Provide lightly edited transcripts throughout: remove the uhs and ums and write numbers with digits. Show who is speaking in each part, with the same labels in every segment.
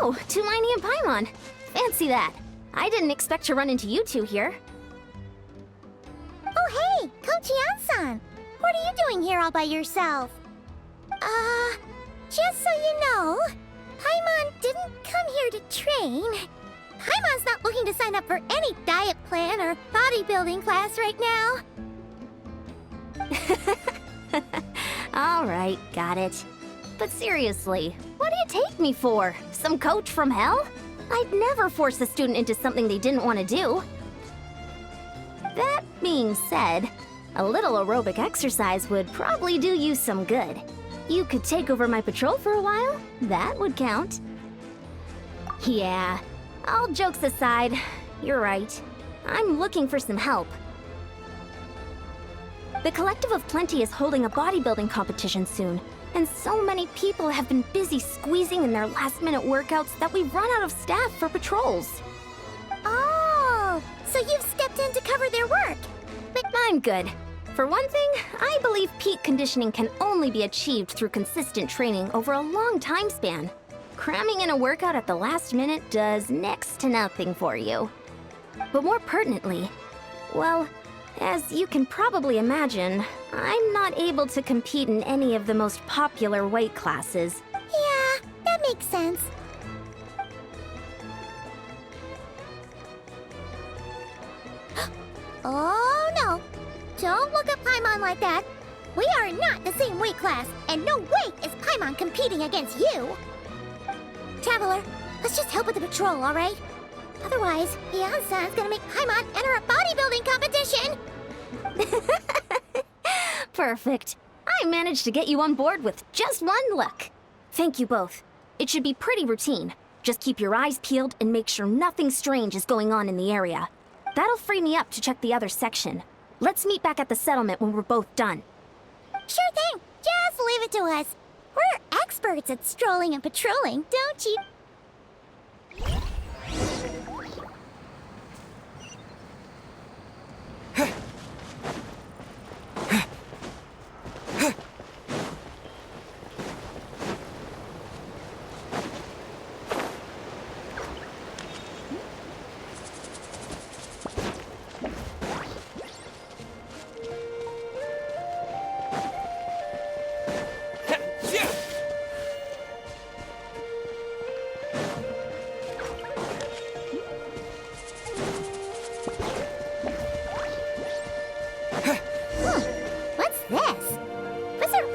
Speaker 1: Oh, Tumini and Paimon. Fancy that. I didn't expect to run into you two here.
Speaker 2: Oh hey, Coach Yan-san! What are you doing here all by yourself? Just so you know, Paimon didn't come here to train. Paimon's not looking to sign up for any diet plan or bodybuilding class right now.
Speaker 1: Alright, got it. But seriously, what do you take me for? Some coach from hell? I'd never force a student into something they didn't want to do. That being said, a little aerobic exercise would probably do you some good. You could take over my patrol for a while. That would count. Yeah, all jokes aside, you're right. I'm looking for some help. The Collective of Plenty is holding a bodybuilding competition soon, and so many people have been busy squeezing in their last-minute workouts that we've run out of staff for patrols.
Speaker 2: Oh, so you've stepped in to cover their work.
Speaker 1: But I'm good. For one thing, I believe peak conditioning can only be achieved through consistent training over a long time span. Cramming in a workout at the last minute does next to nothing for you. But more pertinently, well, as you can probably imagine, I'm not able to compete in any of the most popular weight classes.
Speaker 2: Yeah, that makes sense. Oh no! Don't look at Paimon like that. We are not the same weight class, and no way is Paimon competing against you. Traveler, let's just help with the patrol, all right? Otherwise, Yan-san's gonna make Paimon enter a bodybuilding competition.
Speaker 1: Perfect. I managed to get you on board with just one look. Thank you both. It should be pretty routine. Just keep your eyes peeled and make sure nothing strange is going on in the area. That'll free me up to check the other section. Let's meet back at the settlement when we're both done.
Speaker 2: Sure thing. Just leave it to us. We're experts at strolling and patrolling, don't you?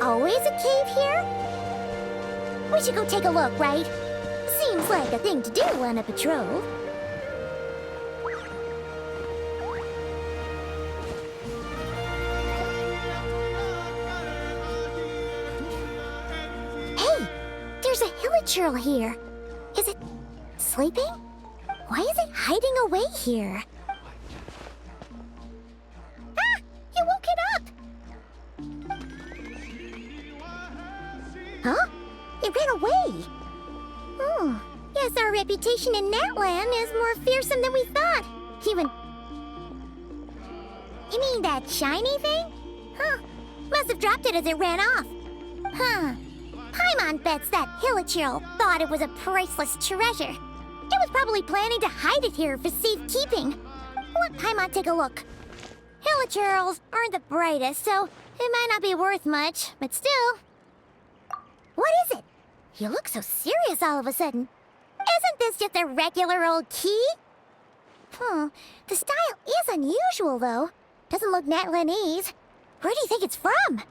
Speaker 2: Always a cave here? We should go take a look, right? Seems like a thing to do on a patrol. Hey! There's a hilichurl here. Is it sleeping? Why is it hiding away here? Ah! You woke it up! Huh? It ran away! Oh, yes, our reputation in Natlan is more fearsome than we thought. Even... You mean that shiny thing? Huh. Must have dropped it as it ran off. Huh. Paimon bets that hilichurl thought it was a priceless treasure. It was probably planning to hide it here for safekeeping. Let Paimon take a look. Hilichurls aren't the brightest, so it might not be worth much, but still... What is it? You look so serious all of a sudden. Isn't this just a regular old key? The style is unusual, though. Doesn't look Natlanese. Where do you think it's from?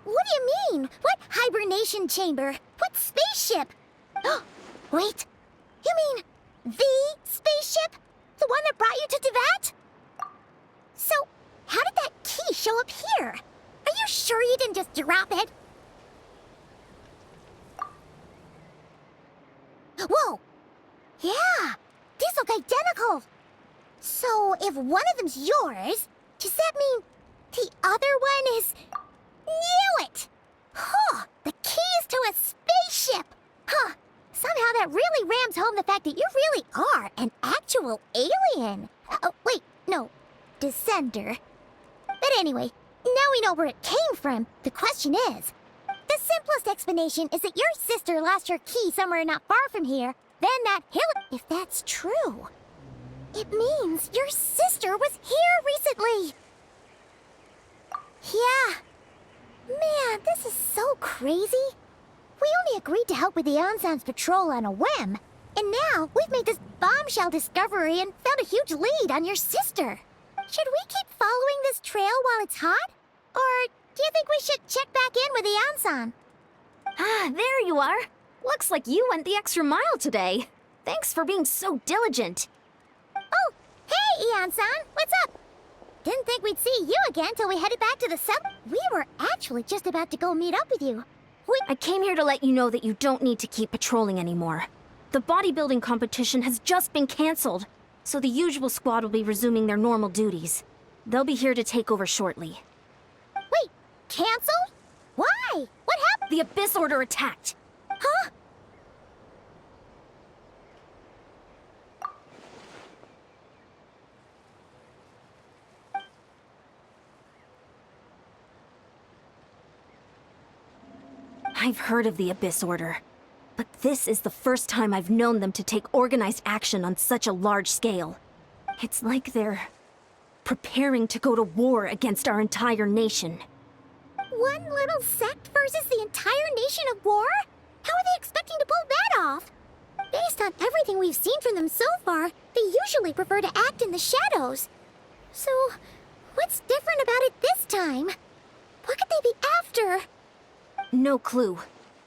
Speaker 2: What do you mean? What hibernation chamber? What spaceship? Wait, you mean the spaceship? The one that brought you to Teyvat? So, how did that key show up here? Are you sure you didn't just drop it? Whoa! Yeah! These look identical! So, if one of them's yours, does that mean the other one is... Knew it! Huh! The keys to a spaceship! Huh! Somehow that really rams home the fact that you really are an actual alien. Oh, wait, no. descender. But anyway, now we know where it came from. The question is, the simplest explanation is that your sister lost her key somewhere not far from here. Then that hill... If that's true, it means your sister was here recently. Yeah. Man, this is so crazy. We only agreed to help with the Ansan's patrol on a whim. And now we've made this bombshell discovery and found a huge lead on your sister. Should we keep following this trail while it's hot? Or do you think we should check back in with the Ansan?
Speaker 1: Ah, there you are. Looks like you went the extra mile today. Thanks for being so diligent.
Speaker 2: Oh, hey, Ansan, what's up? Didn't think we'd see you again till we headed back to the sub. We were actually just about to go meet up with you.
Speaker 1: I came here to let you know that you don't need to keep patrolling anymore. The bodybuilding competition has just been canceled, so the usual squad will be resuming their normal duties. They'll be here to take over shortly.
Speaker 2: Wait, canceled? Why? What happened?
Speaker 1: The Abyss Order attacked.
Speaker 2: Huh?
Speaker 1: I've heard of the Abyss Order, but this is the first time I've known them to take organized action on such a large scale. It's like they're preparing to go to war against our entire nation.
Speaker 2: One little sect versus the entire nation of war? How are they expecting to pull that off? Based on everything we've seen from them so far, they usually prefer to act in the shadows. So, what's different about it this time? What could they be after?
Speaker 1: No clue.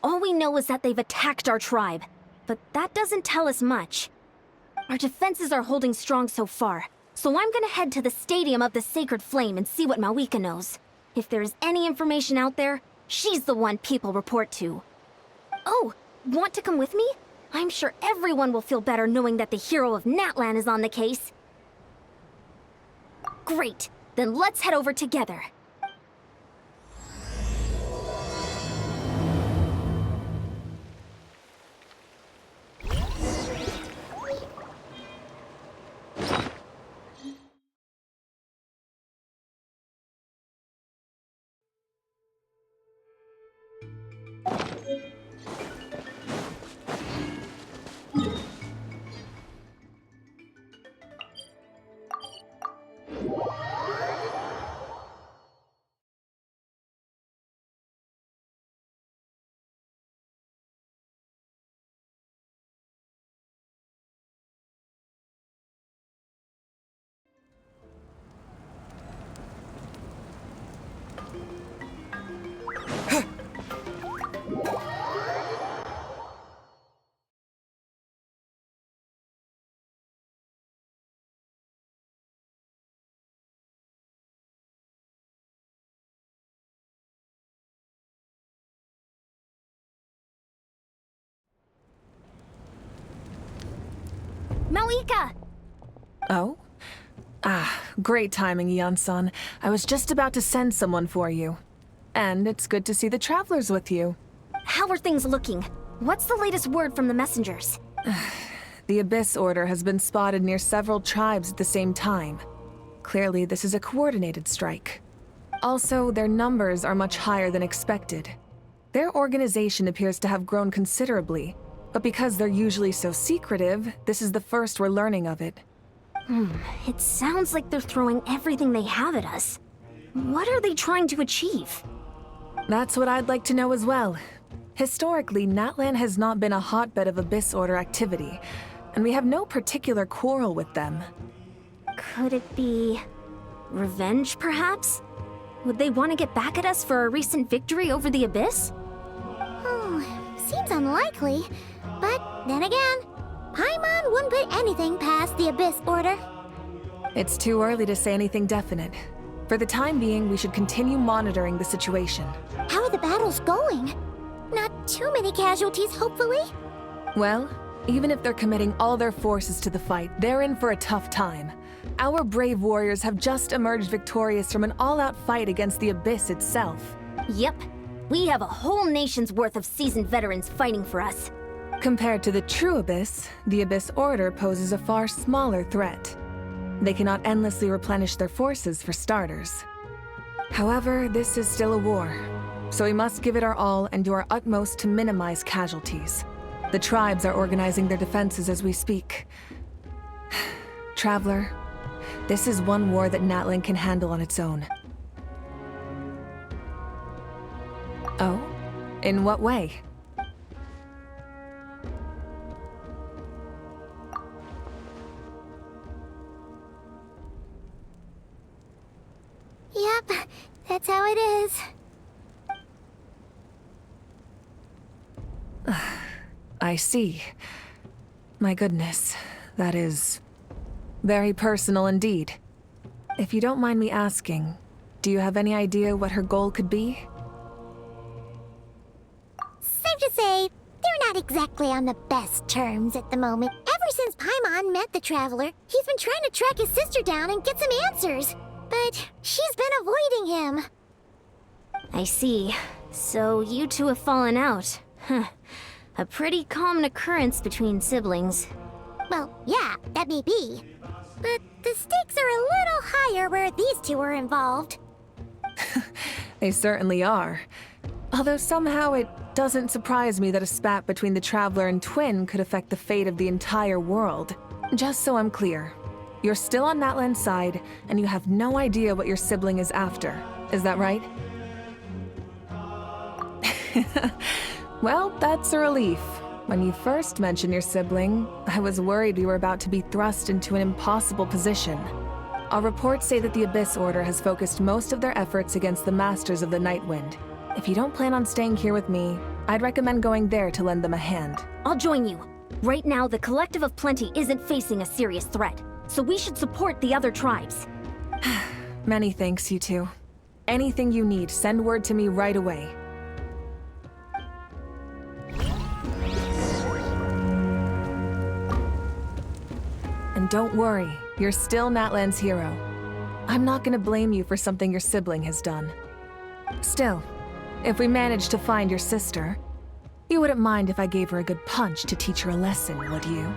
Speaker 1: All we know is that they've attacked our tribe, but that doesn't tell us much. Our defenses are holding strong so far, so I'm gonna head to the Stadium of the Sacred Flame and see what Mawika knows. If there's any information out there, she's the one people report to. Oh, want to come with me? I'm sure everyone will feel better knowing that the hero of Natlan is on the case. Great, then let's head over together. Mawika!
Speaker 3: Oh? Ah, great timing, Ian-san. I was just about to send someone for you. And it's good to see the travelers with you.
Speaker 1: How are things looking? What's the latest word from the messengers?
Speaker 3: The Abyss Order has been spotted near several tribes at the same time. Clearly, this is a coordinated strike. Also, their numbers are much higher than expected. Their organization appears to have grown considerably, but because they're usually so secretive, this is the first we're learning of it.
Speaker 1: It sounds like they're throwing everything they have at us. What are they trying to achieve?
Speaker 3: That's what I'd like to know as well. Historically, Natlan has not been a hotbed of Abyss Order activity, and we have no particular quarrel with them.
Speaker 1: Could it be revenge, perhaps? Would they want to get back at us for our recent victory over the Abyss?
Speaker 2: Seems unlikely. But then again, Paimon wouldn't put anything past the Abyss Order.
Speaker 3: It's too early to say anything definite. For the time being, we should continue monitoring the situation.
Speaker 2: How are the battles going? Not too many casualties, hopefully?
Speaker 3: Well, even if they're committing all their forces to the fight, they're in for a tough time. Our brave warriors have just emerged victorious from an all-out fight against the Abyss itself.
Speaker 1: Yep. We have a whole nation's worth of seasoned veterans fighting for us.
Speaker 3: Compared to the true Abyss, the Abyss Order poses a far smaller threat. They cannot endlessly replenish their forces for starters. However, this is still a war, so we must give it our all and do our utmost to minimize casualties. The tribes are organizing their defenses as we speak. Traveler, this is one war that Natlan can handle on its own. Oh? In what way?
Speaker 2: Yep, that's how it is.
Speaker 3: I see. My goodness, that is very personal indeed. If you don't mind me asking, do you have any idea what her goal could be?
Speaker 2: Safe to say, they're not exactly on the best terms at the moment. Ever since Paimon met the Traveler, he's been trying to track his sister down and get some answers. But she's been avoiding him.
Speaker 1: I see. So you two have fallen out. Huh. A pretty common occurrence between siblings.
Speaker 2: Well, yeah, that may be. But the stakes are a little higher where these two are involved.
Speaker 3: They certainly are. Although somehow it doesn't surprise me that a spat between the Traveler and Twin could affect the fate of the entire world. Just so I'm clear, you're still on Natlan's side, and you have no idea what your sibling is after. Is that right? Well, that's a relief. When you first mentioned your sibling, I was worried we were about to be thrust into an impossible position. Our reports say that the Abyss Order has focused most of their efforts against the Masters of the Nightwind. If you don't plan on staying here with me, I'd recommend going there to lend them a hand.
Speaker 1: I'll join you. Right now, the Collective of Plenty isn't facing a serious threat, so we should support the other tribes.
Speaker 3: Many thanks, you two. Anything you need, send word to me right away. And don't worry, you're still Natlan's hero. I'm not gonna blame you for something your sibling has done. Still, if we manage to find your sister, you wouldn't mind if I gave her a good punch to teach her a lesson, would you?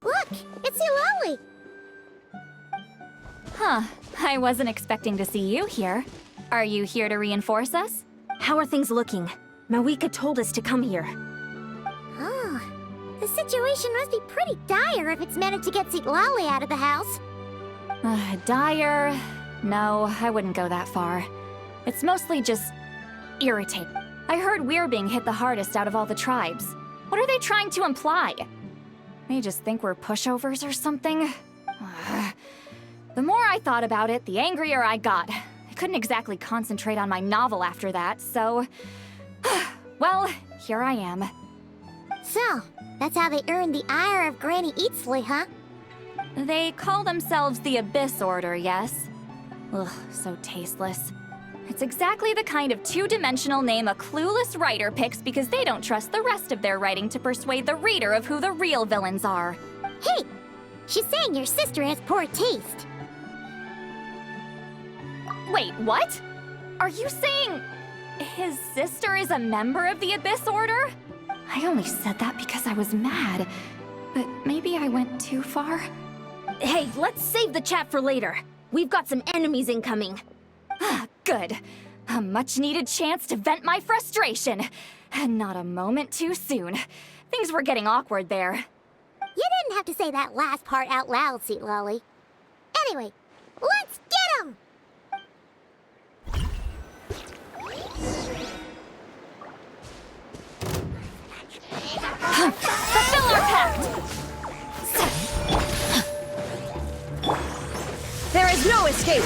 Speaker 2: Look, it's Eulalie!
Speaker 4: Huh. I wasn't expecting to see you here. Are you here to reinforce us?
Speaker 1: How are things looking? Mawika told us to come here.
Speaker 2: Oh, the situation must be pretty dire if it's managed to get Eulalie out of the house.
Speaker 4: Dire? No, I wouldn't go that far. It's mostly just irritating. I heard we're being hit the hardest out of all the tribes. What are they trying to imply? They just think we're pushovers or something? The more I thought about it, the angrier I got. I couldn't exactly concentrate on my novel after that, so... well, here I am.
Speaker 2: So, that's how they earned the ire of Granny Eatsley, huh?
Speaker 4: They call themselves the Abyss Order, yes? Ugh, so tasteless. It's exactly the kind of two-dimensional name a clueless writer picks because they don't trust the rest of their writing to persuade the reader of who the real villains are.
Speaker 2: Hey! She's saying your sister has poor taste.
Speaker 4: Wait, what? Are you saying his sister is a member of the Abyss Order? I only said that because I was mad. But maybe I went too far?
Speaker 1: Hey, let's save the chat for later. We've got some enemies incoming.
Speaker 4: Good. A much-needed chance to vent my frustration. Not a moment too soon. Things were getting awkward there.
Speaker 2: You didn't have to say that last part out loud, Sweet Lolly. Anyway, let's get 'em!
Speaker 4: Fulfill our pact!
Speaker 1: There is no escape!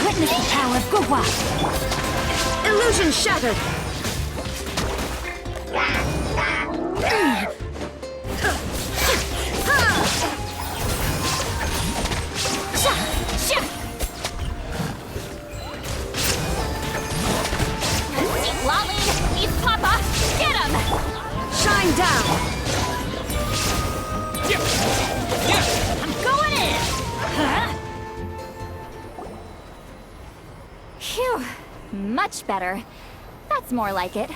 Speaker 4: Witness the power of CHOQUE!
Speaker 1: Illusion shattered!
Speaker 4: Lolly, eat Papa! Get him!
Speaker 1: Shine down!
Speaker 4: I'm going in! Phew, much better. That's more like it.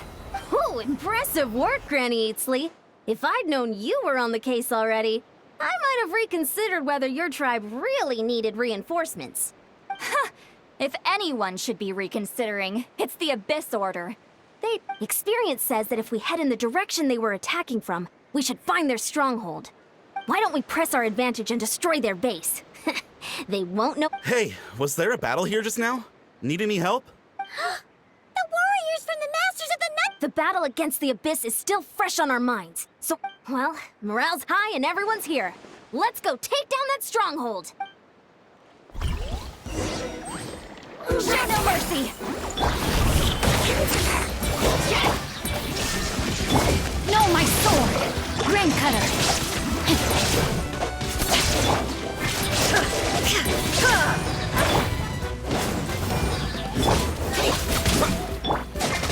Speaker 1: Ooh, impressive work, Granny Eatsley. If I'd known you were on the case already, I might have reconsidered whether your tribe really needed reinforcements.
Speaker 4: If anyone should be reconsidering, it's the Abyss Order.
Speaker 1: Experience says that if we head in the direction they were attacking from, we should find their stronghold. Why don't we press our advantage and destroy their base? They won't know—
Speaker 5: Hey, was there a battle here just now? Need any help?
Speaker 2: The warriors from the Masters of the Night!
Speaker 1: The battle against the Abyss is still fresh on our minds. So, well, morale's high and everyone's here. Let's go take down that stronghold!
Speaker 4: Show no mercy! No, my sword! Grain Cutter!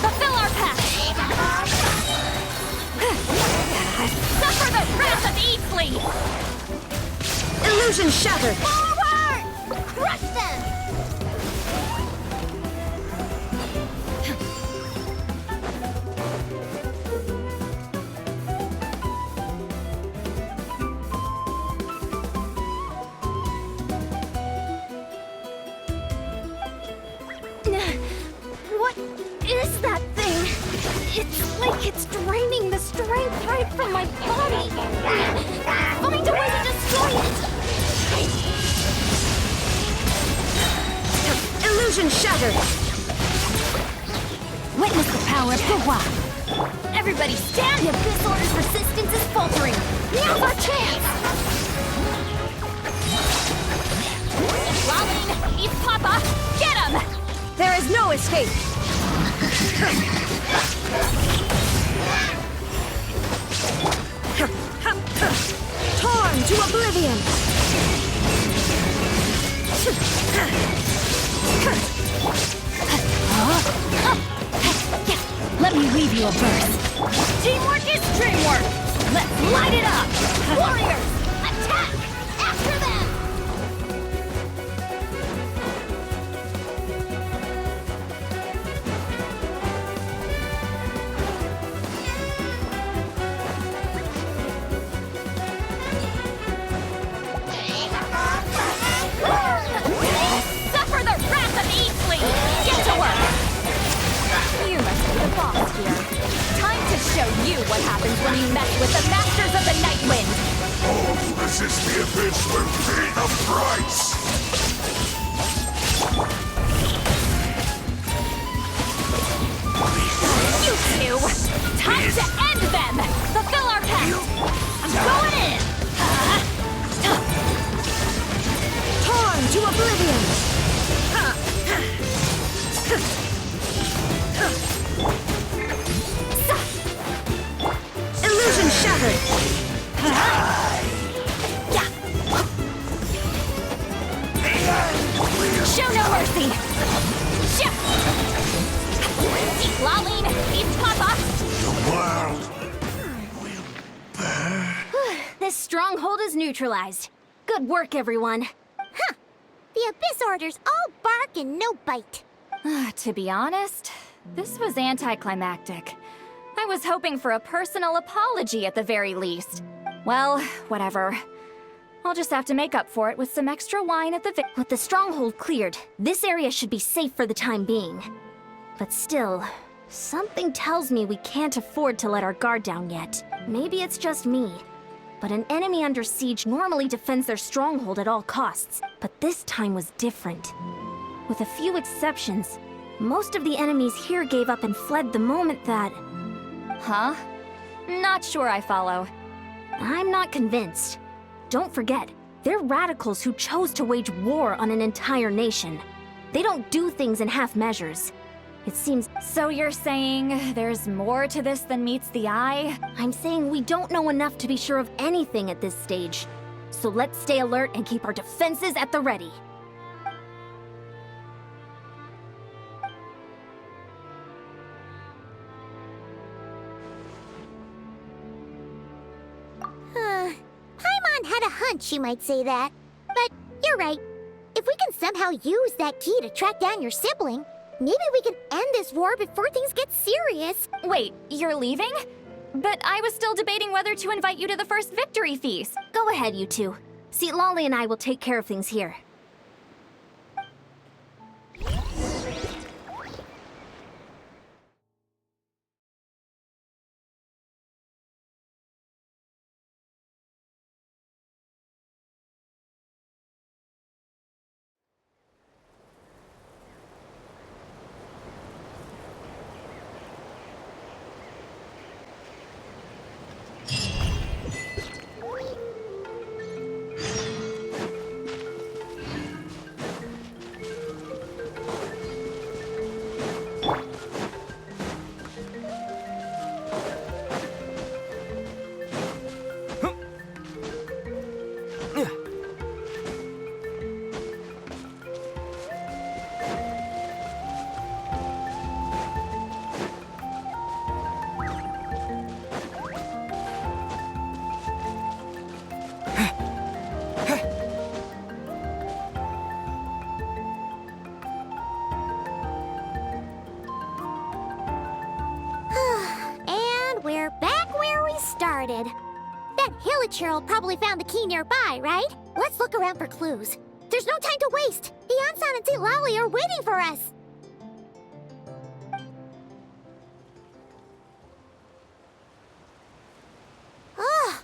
Speaker 4: Fulfill our pact! Suffer the wrath of Eatsley!
Speaker 1: Illusion shattered!
Speaker 2: Forward! Crush them!
Speaker 1: What is that thing? It's like it's draining the strength right from my body. Find a way to destroy it! Illusion shattered!
Speaker 4: Witness the power of CHOQUE! Everybody stand!
Speaker 1: The Abyss Order's resistance is faltering. Now's our chance!
Speaker 4: Lolly, eat Papa! Get him!
Speaker 1: There is no escape! Torn to oblivion!
Speaker 4: Let me leave you a verse. Teamwork is dreamwork! Let's light it up!
Speaker 2: Warriors! Attack! After them!
Speaker 4: Suffer the wrath of Eatsley! Get to work! You must be the boss here. Time to show you what happens when you mess with the Masters of the Night Wind!
Speaker 6: All who resist the Abyss will pay the price!
Speaker 4: You two! Time to end them! Fulfill our pact! I'm going in!
Speaker 1: Torn to oblivion! Illusion shattered!
Speaker 4: Show no mercy! Eat Lolly, eat Papa!
Speaker 6: The world will burn.
Speaker 1: This stronghold is neutralized. Good work, everyone.
Speaker 2: The Abyss Order's all bark and no bite.
Speaker 4: To be honest, this was anticlimactic. I was hoping for a personal apology at the very least. Well, whatever. I'll just have to make up for it with some extra wine at the
Speaker 1: With the stronghold cleared, this area should be safe for the time being. But still, something tells me we can't afford to let our guard down yet. Maybe it's just me. But an enemy under siege normally defends their stronghold at all costs. But this time was different. With a few exceptions, most of the enemies here gave up and fled the moment that...
Speaker 4: Huh? Not sure I follow.
Speaker 1: I'm not convinced. Don't forget, they're radicals who chose to wage war on an entire nation. They don't do things in half measures. It seems...
Speaker 4: So you're saying there's more to this than meets the eye?
Speaker 1: I'm saying we don't know enough to be sure of anything at this stage. So let's stay alert and keep our defenses at the ready.
Speaker 2: Paimon had a hunch you might say that. But you're right. If we can somehow use that key to track down your sibling, maybe we can end this war before things get serious.
Speaker 4: Wait, you're leaving? But I was still debating whether to invite you to the first victory feast.
Speaker 1: Go ahead, you two. See, Lolly and I will take care of things here.
Speaker 2: And we're back where we started. That Hilichurl probably found the key nearby, right? Let's look around for clues. There's no time to waste. Beyonsan and St. Lolly are waiting for us. Ugh.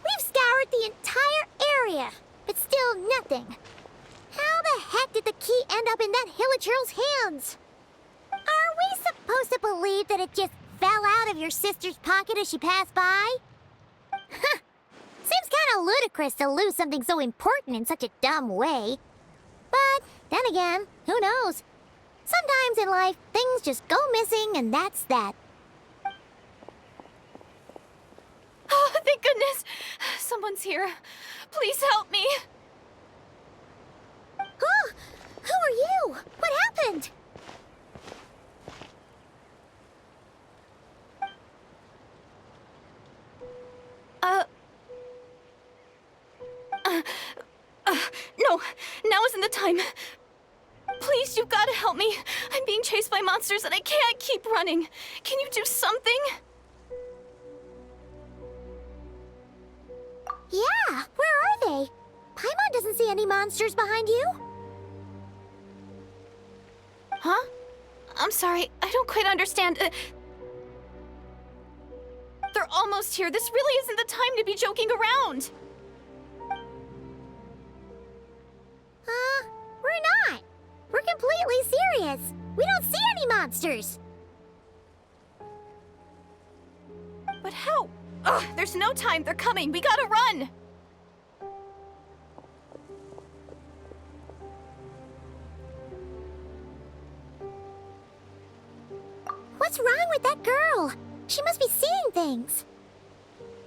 Speaker 2: We've scoured the entire area, but still nothing. How the heck did the key end up in that Hilichurl's hands? Are we supposed to believe that it just fell out of your sister's pocket as she passed by? Huh. Seems kind of ludicrous to lose something so important in such a dumb way. But then again, who knows? Sometimes in life, things just go missing and that's that.
Speaker 4: Oh, thank goodness! Someone's here. Please help me.
Speaker 2: Oh, who are you? What happened?
Speaker 4: No, now isn't the time. Please, you've got to help me. I'm being chased by monsters and I can't keep running. Can you do something?
Speaker 2: Yeah, where are they? Paimon doesn't see any monsters behind you.
Speaker 4: Huh? I'm sorry, I don't quite understand. They're almost here. This really isn't the time to be joking around.
Speaker 2: We're not. We're completely serious. We don't see any monsters.
Speaker 4: But how? Ugh, there's no time. They're coming. We gotta run.
Speaker 2: What's wrong with that girl? She must be seeing things.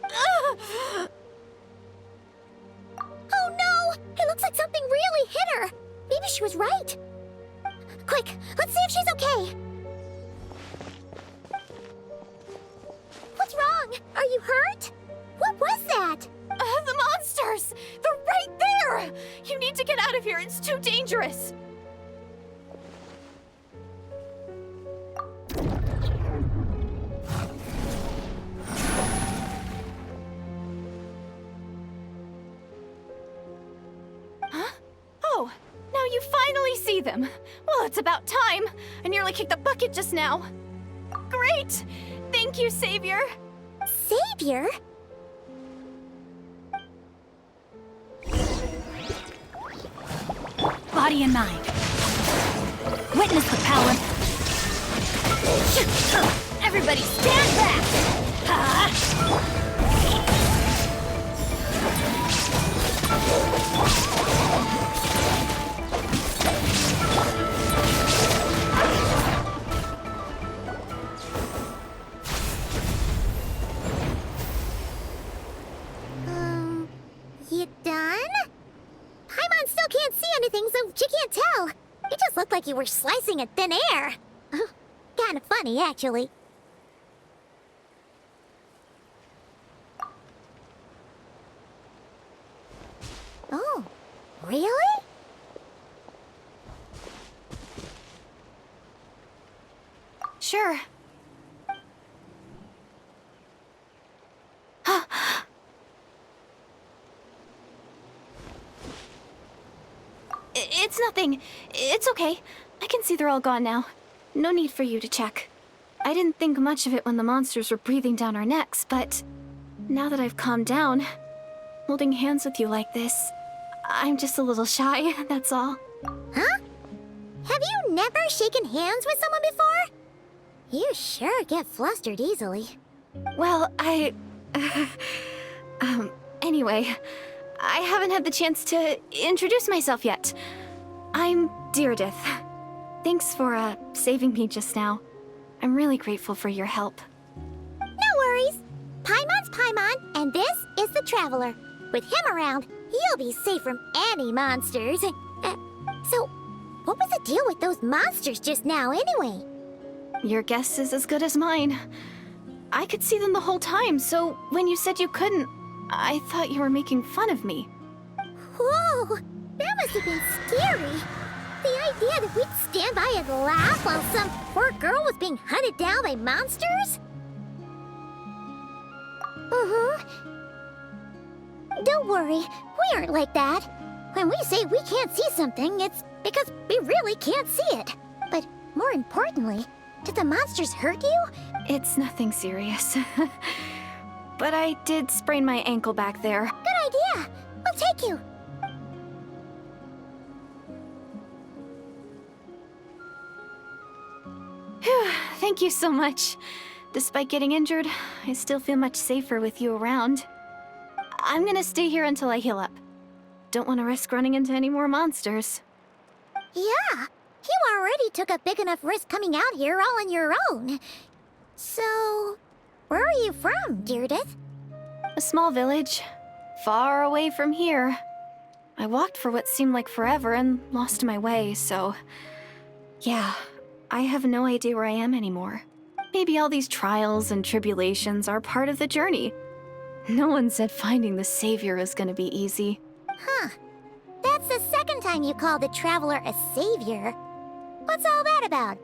Speaker 2: Oh no! It looks like something really hit her. Maybe she was right. Quick, let's see if she's okay. What's wrong? Are you hurt? What was that?
Speaker 4: The monsters! They're right there! You need to get out out of here. It's too dangerous. Huh? Oh, now you finally see them. Well, it's about time. I nearly kicked the bucket just now. Great! Thank you, Savior.
Speaker 2: Savior?
Speaker 4: Body and mind. Witness the power. Everybody stand back!
Speaker 2: You done? Paimon still can't see anything, so she can't tell. You just looked like you were slicing at thin air. Kinda funny, actually. Oh, really?
Speaker 4: Sure. It's nothing. It's okay. I can see they're all gone now. No need for you to check. I didn't think much of it when the monsters were breathing down our necks, but now that I've calmed down, holding hands with you like this, I'm just a little shy, that's all.
Speaker 2: Huh? Have you never shaken hands with someone before? You sure get flustered easily.
Speaker 4: Well, anyway, I haven't had the chance to introduce myself yet. I'm Deirdre. Thanks for, saving me just now. I'm really grateful for your help.
Speaker 2: No worries. Paimon's Paimon, and this is the Traveler. With him around, you'll be safe from any monsters. So, what was the deal with those monsters just now, anyway?
Speaker 4: Your guess is as good as mine. I could see them the whole time, so when you said you couldn't, I thought you were making fun of me.
Speaker 2: Whoa! That must have been scary. The idea that we'd stand by and laugh while some poor girl was being hunted down by monsters? Don't worry, we aren't like that. When we say we can't see something, it's because we really can't see it. But more importantly, did the monsters hurt you?
Speaker 4: It's nothing serious. But I did sprain my ankle back there.
Speaker 2: Good idea. We'll take you.
Speaker 4: Phew, thank you so much. Despite getting injured, I still feel much safer with you around. I'm gonna stay here until I heal up. Don't want to risk running into any more monsters.
Speaker 2: Yeah, you already took a big enough risk coming out here all on your own. So, where are you from, Deirdre?
Speaker 4: A small village, far away from here. I walked for what seemed like forever and lost my way, so... yeah, I have no idea where I am anymore. Maybe all these trials and tribulations are part of the journey. No one said finding the Savior is gonna be easy.
Speaker 2: Huh. That's the second time you called the Traveler a savior. What's all that about?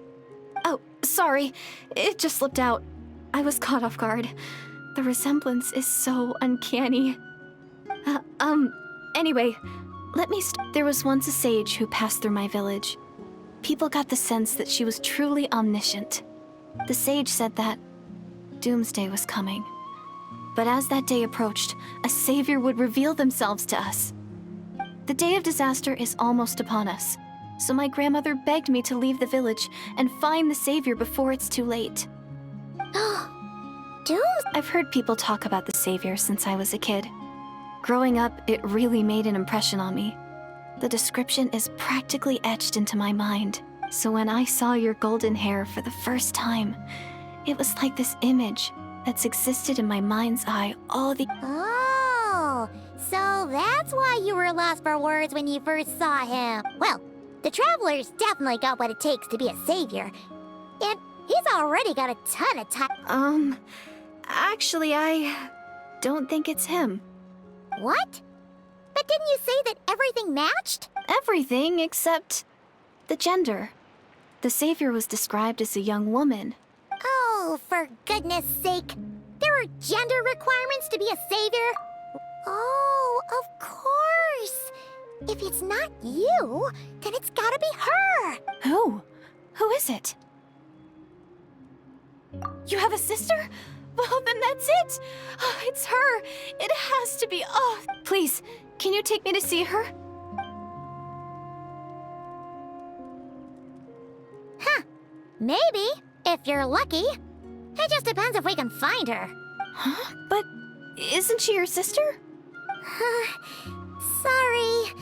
Speaker 4: Oh, sorry. It just slipped out. I was caught off guard. The resemblance is so uncanny. Anyway, let me There was once a sage who passed through my village. People got the sense that she was truly omniscient. The sage said that doomsday was coming. But as that day approached, a savior would reveal themselves to us. The day of disaster is almost upon us, so my grandmother begged me to leave the village and find the savior before it's too late. I've heard people talk about the savior since I was a kid. Growing up, it really made an impression on me. The description is practically etched into my mind, so when I saw your golden hair for the first time, it was like this image that's existed in my mind's eye all the...
Speaker 2: Oh, so that's why you were lost for words when you first saw him. Well, the Traveler's definitely got what it takes to be a savior. And he's already got a ton of time.
Speaker 4: Actually, I don't think it's him.
Speaker 2: What? But didn't you say that everything matched?
Speaker 4: everything except the gender. The Savior was described as a young woman.
Speaker 2: Oh, for goodness sake. There are gender requirements to be a savior? Oh, of course. If it's not you, then it's gotta be her.
Speaker 4: Who? Who is it? You have a sister? Well, then that's it. Oh, it's her. It has to be. Oh, please, can you take me to see her?
Speaker 2: Huh. Maybe, if you're lucky. It just depends if we can find her.
Speaker 4: Huh? But isn't she your sister?
Speaker 2: Sorry.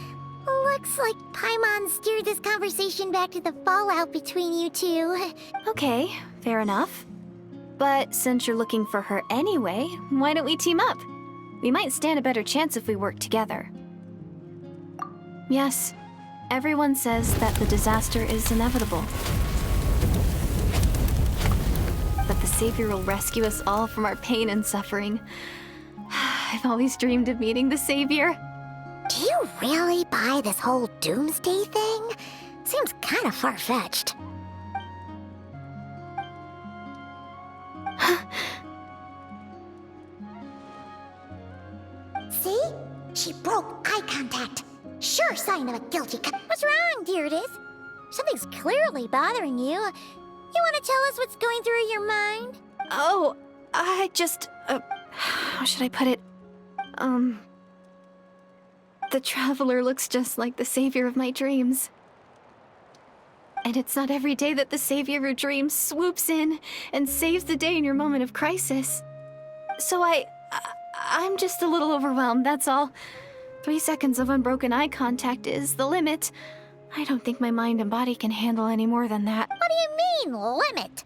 Speaker 2: Looks like Paimon steered this conversation back to the fallout between you two.
Speaker 4: Okay, fair enough. But since you're looking for her anyway, why don't we team up? We might stand a better chance if we work together. Yes, everyone says that the disaster is inevitable. But the Savior will rescue us all from our pain and suffering. I've always dreamed of meeting the Savior.
Speaker 2: Do you really buy this whole doomsday thing? Seems kind of far-fetched. See? She broke eye contact. Sure sign of a guilty What's wrong, Deirdis? Something's clearly bothering you. You want to tell us what's going through your mind?
Speaker 4: Oh, I just... how should I put it? The Traveler looks just like the Savior of my dreams. And it's not every day that the Savior of your dreams swoops in and saves the day in your moment of crisis. So I'm just a little overwhelmed, that's all. 3 seconds of unbroken eye contact is the limit. I don't think my mind and body can handle any more than that.
Speaker 2: What do you mean, limit?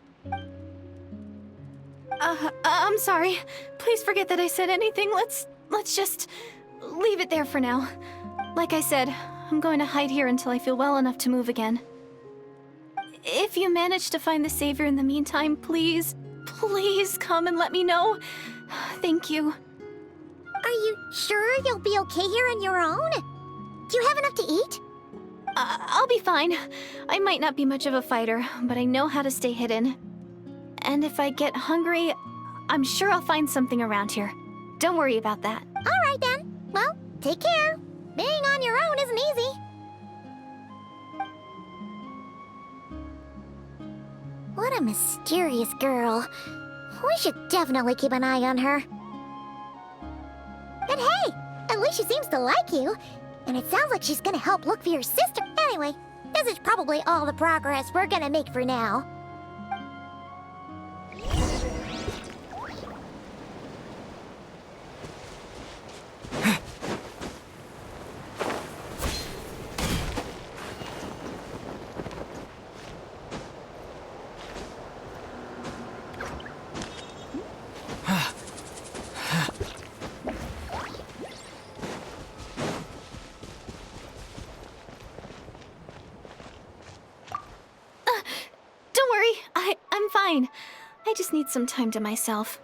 Speaker 4: I'm sorry. Please forget that I said anything. Let's just leave it there for now. Like I said, I'm going to hide here until I feel well enough to move again. If you manage to find the Savior in the meantime, please come and let me know. Thank you.
Speaker 2: Are you sure you'll be okay here on your own? Do you have enough to eat?
Speaker 4: I'll be fine. I might not be much of a fighter, but I know how to stay hidden. And if I get hungry, I'm sure I'll find something around here. Don't worry about that.
Speaker 2: All right then. Well, take care. Being on your own isn't easy. What a mysterious girl. We should definitely keep an eye on her. But hey, at least she seems to like you. And it sounds like she's gonna help look for your sister. Anyway, this is probably all the progress we're gonna make for now.
Speaker 4: Don't worry, I'm fine. I just need some time to myself.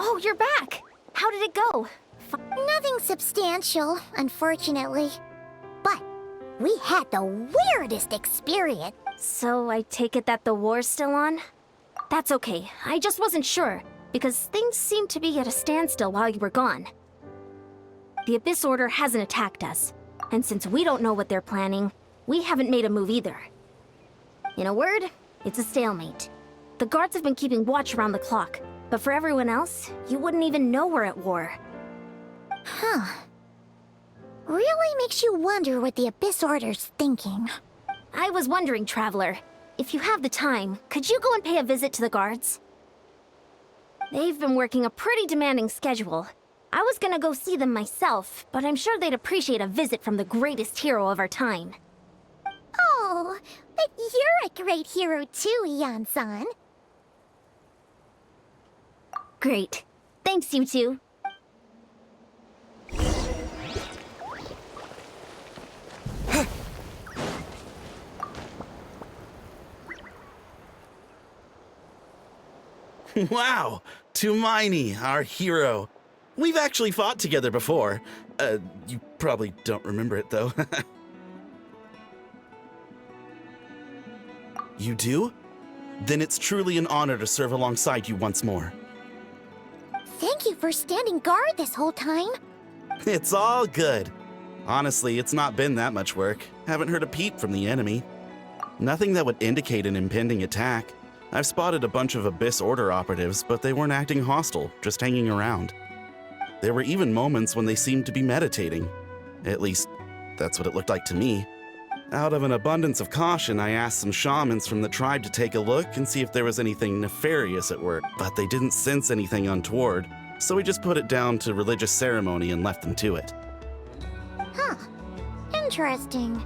Speaker 4: Oh, you're back! How did it go?
Speaker 2: Nothing substantial, unfortunately. But we had the weirdest experience.
Speaker 1: So I take it that the war's still on? That's okay. I just wasn't sure, because things seemed to be at a standstill while you were gone. The Abyss Order hasn't attacked us, and since we don't know what they're planning, we haven't made a move either. In a word, it's a stalemate. The guards have been keeping watch around the clock, but for everyone else, you wouldn't even know we're at war.
Speaker 2: Huh. Really makes you wonder what the Abyss Order's thinking.
Speaker 1: I was wondering, Traveler, if you have the time, could you go and pay a visit to the guards? They've been working a pretty demanding schedule. I was gonna go see them myself, but I'm sure they'd appreciate a visit from the greatest hero of our time.
Speaker 2: Oh, but you're a great hero too, Ian-san.
Speaker 1: Great. Thanks, you two.
Speaker 5: Wow! Tumaini, our hero. We've actually fought together before. You probably don't remember it, though. You do? Then it's truly an honor to serve alongside you once more.
Speaker 2: Thank you for standing guard this whole time.
Speaker 5: It's all good. Honestly, it's not been that much work. Haven't heard a peep from the enemy. Nothing that would indicate an impending attack. I've spotted a bunch of Abyss Order operatives, but they weren't acting hostile, just hanging around. There were even moments when they seemed to be meditating. At least, that's what it looked like to me. Out of an abundance of caution, I asked some shamans from the tribe to take a look and see if there was anything nefarious at work, but they didn't sense anything untoward, so we just put it down to religious ceremony and left them to it.
Speaker 2: Huh. Interesting.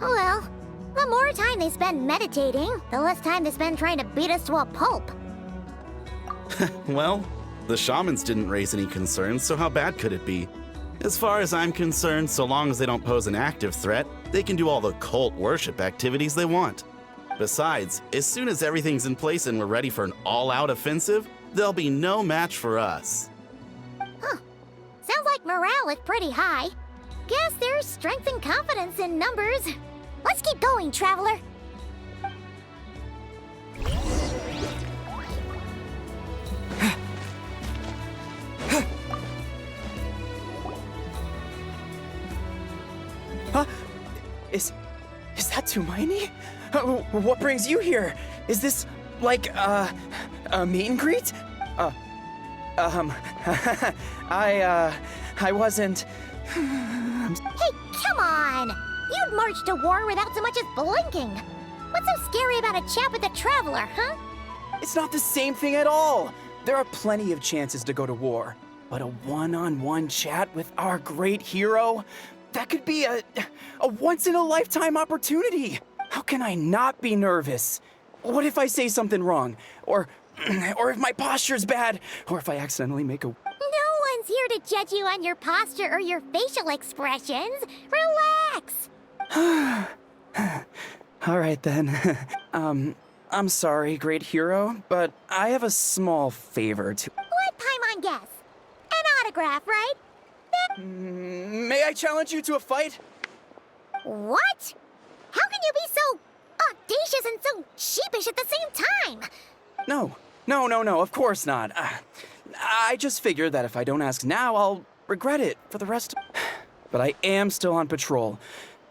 Speaker 2: Oh well, the more time they spend meditating, the less time they spend trying to beat us to a pulp.
Speaker 5: Well, the shamans didn't raise any concerns, so how bad could it be? As far as I'm concerned, so long as they don't pose an active threat, they can do all the cult worship activities they want. Besides, as soon as everything's in place and we're ready for an all-out offensive, there'll be no match for us.
Speaker 2: Huh. Sounds like morale is pretty high. Guess there's strength and confidence in numbers. Let's keep going, traveler.
Speaker 7: Huh? Is that Tumaini? What brings you here? Is this like a meet and greet? I wasn't.
Speaker 2: Hey, come on! You'd march to war without so much as blinking. What's so scary about a chat with a traveler, huh?
Speaker 7: It's not the same thing at all. There are plenty of chances to go to war, but a one-on-one chat with our great hero, that could be a once-in-a-lifetime opportunity. How can I not be nervous? What if I say something wrong? Or if my posture's bad? Or if I accidentally make a...
Speaker 2: No one's here to judge you on your posture or your facial expressions. Relax!
Speaker 7: All right then. I'm sorry, great hero, but I have a small favor to...
Speaker 2: Let Paimon guess. An autograph, right?
Speaker 7: May I challenge you to a fight?
Speaker 2: What? How can you be so audacious and so sheepish at the same time?
Speaker 7: No, of course not. I just figured that if I don't ask now, I'll regret it for the rest of... But I am still on patrol,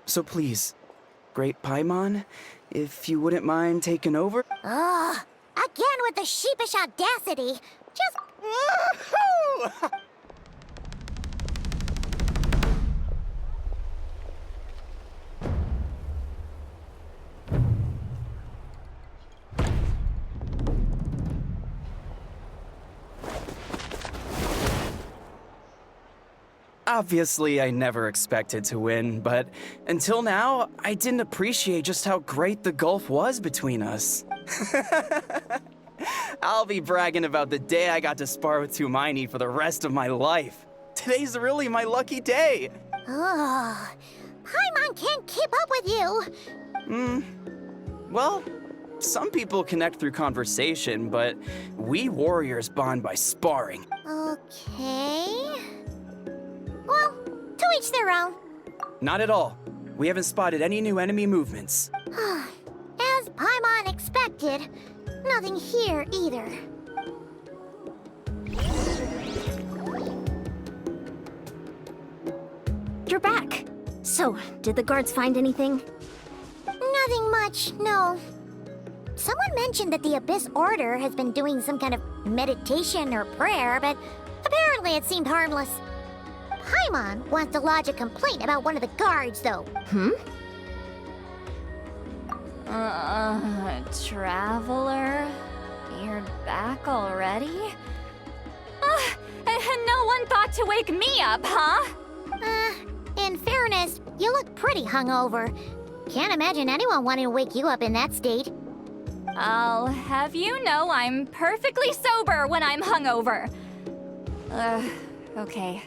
Speaker 7: so please, great Paimon, if you wouldn't mind taking over.
Speaker 2: Ugh, again with the sheepish audacity. Just...
Speaker 7: Woohoo! Obviously, I never expected to win, but until now, I didn't appreciate just how great the gulf was between us. I'll be bragging about the day I got to spar with Tumaini for the rest of my life. Today's really my lucky day.
Speaker 2: Ugh, Paimon can't keep up with you.
Speaker 7: Well, some people connect through conversation, but we warriors bond by sparring.
Speaker 2: Okay... Well, to each their own.
Speaker 7: Not at all. We haven't spotted any new enemy movements.
Speaker 2: As Paimon expected, nothing here either.
Speaker 1: You're back. So, did the guards find anything?
Speaker 2: Nothing much, no. Someone mentioned that the Abyss Order has been doing some kind of meditation or prayer, but apparently it seemed harmless. Paimon wants to lodge a complaint about one of the guards, though.
Speaker 4: Traveler? You're back already? No one thought to wake me up, huh?
Speaker 2: In fairness, you look pretty hungover. Can't imagine anyone wanting to wake you up in that state.
Speaker 4: I'll have you know I'm perfectly sober when I'm hungover. Okay.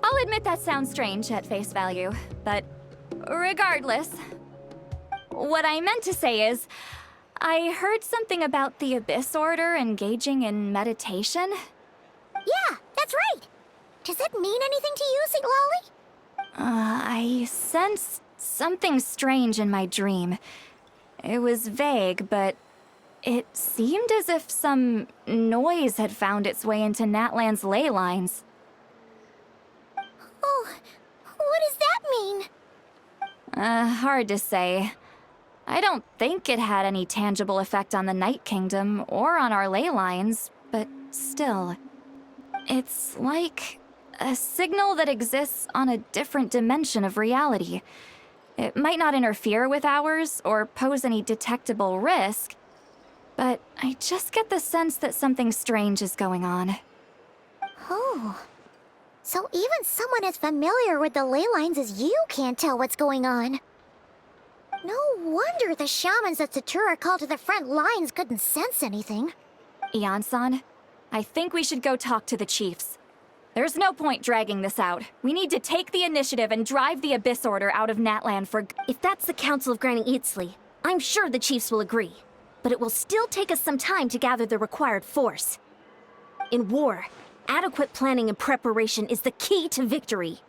Speaker 4: I'll admit that sounds strange at face value, but regardless, what I meant to say is, I heard something about the Abyss Order engaging in meditation.
Speaker 2: Yeah, that's right. Does that mean anything to you, Siglali?
Speaker 4: I sensed something strange in my dream. It was vague, but it seemed as if some noise had found its way into Natlan's ley lines.
Speaker 2: Oh, what does that mean?
Speaker 4: Hard to say. I don't think it had any tangible effect on the Night Kingdom or on our ley lines, but still. It's like a signal that exists on a different dimension of reality. It might not interfere with ours or pose any detectable risk, but I just get the sense that something strange is going on.
Speaker 2: Oh. So even someone as familiar with the ley lines as you can't tell what's going on. No wonder the shamans that Satura called to the front lines couldn't sense anything.
Speaker 4: Ian-san, I think we should go talk to the chiefs. There's no point dragging this out. We need to take the initiative and drive the Abyss Order out of Natlan for
Speaker 1: If that's the Council of Granny Eatsley, I'm sure the chiefs will agree. But it will still take us some time to gather the required force. In war, adequate planning and preparation is the key to victory.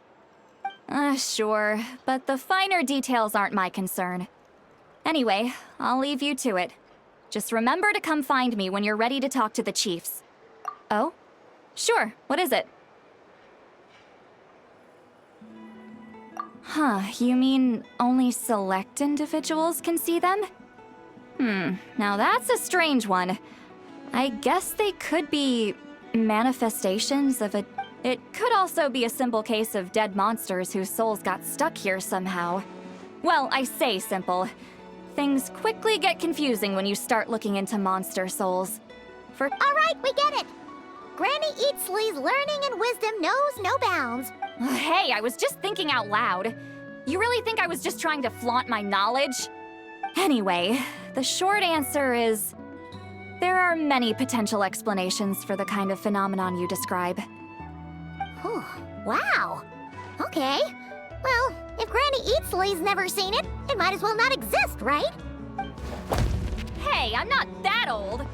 Speaker 4: Sure, but the finer details aren't my concern. Anyway, I'll leave you to it. Just remember to come find me when you're ready to talk to the chiefs. Oh? Sure, what is it? Huh, you mean only select individuals can see them? Now that's a strange one. I guess they could be manifestations of a... It could also be a simple case of dead monsters whose souls got stuck here somehow. Well, I say simple. Things quickly get confusing when you start looking into monster souls.
Speaker 2: All right, we get it. Granny Eatsley's learning and wisdom knows no bounds.
Speaker 4: Hey, I was just thinking out loud. You really think I was just trying to flaunt my knowledge? Anyway, the short answer is... there are many potential explanations for the kind of phenomenon you describe.
Speaker 2: Oh, wow. Okay. Well, if Granny Eatsley's never seen it, it might as well not exist, right?
Speaker 4: Hey, I'm not that old!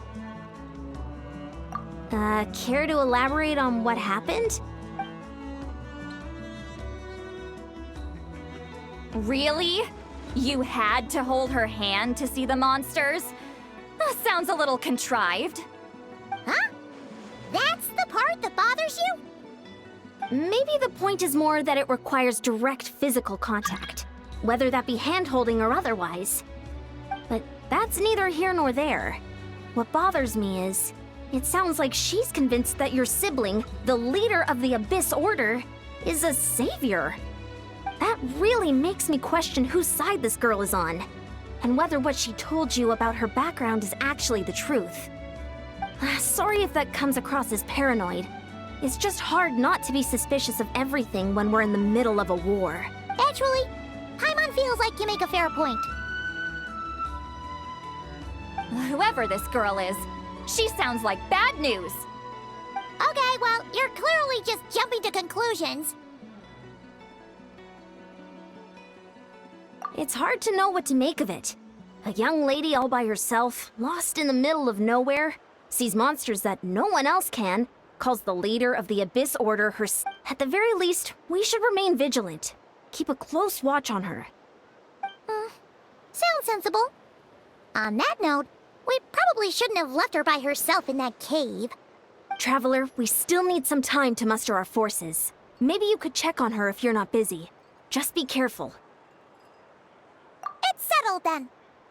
Speaker 1: Care to elaborate on what happened?
Speaker 4: Really? You had to hold her hand to see the monsters? Sounds a little contrived.
Speaker 2: Huh? That's the part that bothers you?
Speaker 1: Maybe the point is more that it requires direct physical contact, whether that be hand-holding or otherwise. But that's neither here nor there. What bothers me is, it sounds like she's convinced that your sibling, the leader of the Abyss Order, is a savior. That really makes me question whose side this girl is on, and whether what she told you about her background is actually the truth. Sorry if that comes across as paranoid. It's just hard not to be suspicious of everything when we're in the middle of a war.
Speaker 2: Actually, Paimon feels like you make a fair point.
Speaker 4: Whoever this girl is, she sounds like bad news.
Speaker 2: Okay, well, you're clearly just jumping to conclusions.
Speaker 1: It's hard to know what to make of it. A young lady all by herself, lost in the middle of nowhere, sees monsters that no one else can, calls the leader of the Abyss Order her At the very least, we should remain vigilant. Keep a close watch on her.
Speaker 2: Sounds sensible. On that note, we probably shouldn't have left her by herself in that cave.
Speaker 1: Traveler, we still need some time to muster our forces. Maybe you could check on her if you're not busy. Just be careful.
Speaker 2: It's settled then.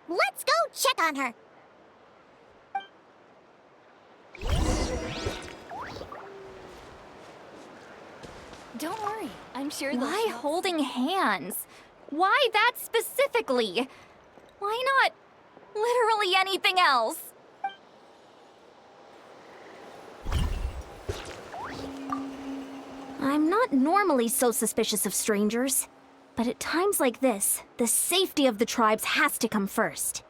Speaker 2: Let's go check on her.
Speaker 4: Don't worry, I'm sure why holding hands? Why that specifically? Why not literally anything else?
Speaker 1: I'm not normally so suspicious of strangers, but at times like this, the safety of the tribes has to come first.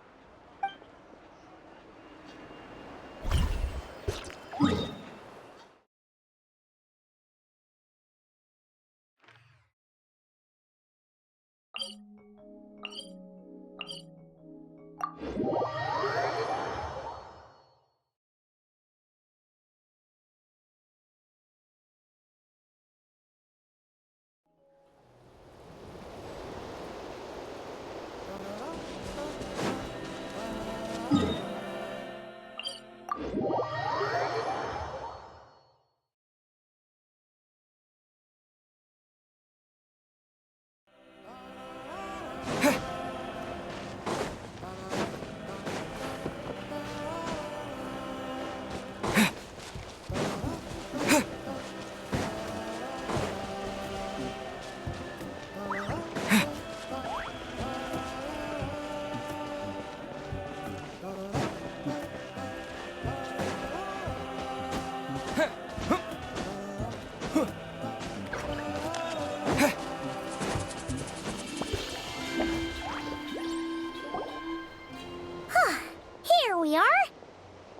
Speaker 2: Here we are.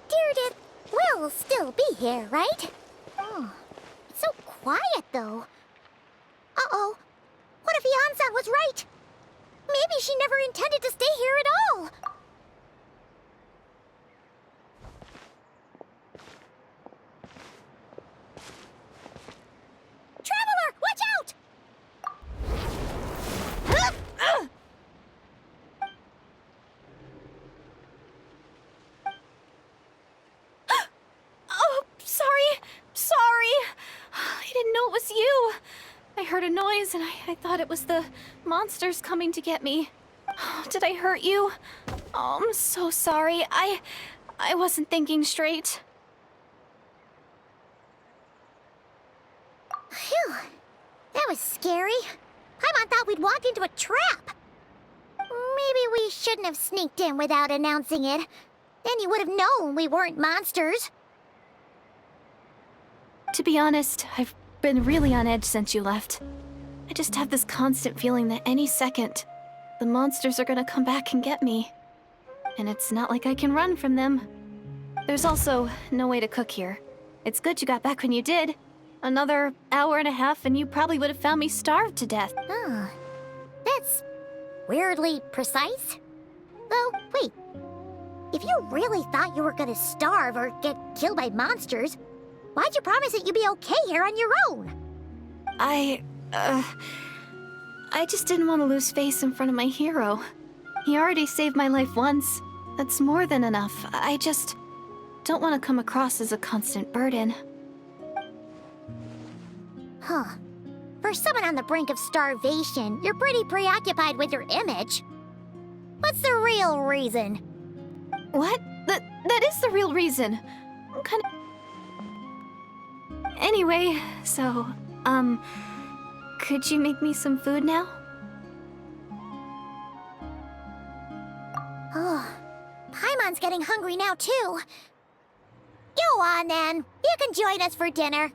Speaker 2: Deardith will still be here, right? Oh, it's so quiet, though. Uh-oh. What if Yansan was right? Maybe she never intended to stay here at all. Traveler, watch out!
Speaker 4: Oh, sorry. I didn't know it was you. I heard a noise and I thought it was the monsters coming to get me. Did I hurt you? Oh, I'm so sorry. I wasn't thinking straight.
Speaker 2: Phew. That was scary. Paimon thought we'd walked into a trap. Maybe we shouldn't have sneaked in without announcing it. Then you would have known we weren't monsters.
Speaker 4: To be honest, I've been really on edge since you left. I just have this constant feeling that any second, the monsters are gonna come back and get me. And it's not like I can run from them. There's also no way to cook here. It's good you got back when you did. Another hour and a half and you probably would have found me starved to death.
Speaker 2: Oh, that's weirdly precise. Though, wait. If you really thought you were gonna starve or get killed by monsters, why'd you promise that you'd be okay here on your own?
Speaker 4: I just didn't want to lose face in front of my hero. He already saved my life once. That's more than enough. I just don't want to come across as a constant burden.
Speaker 2: Huh. For someone on the brink of starvation, you're pretty preoccupied with your image. What's the real reason?
Speaker 4: What? That is the real reason. I'm kind of... Anyway, so, could you make me some food now?
Speaker 2: Oh, Paimon's getting hungry now, too. Go on, then. You can join us for dinner.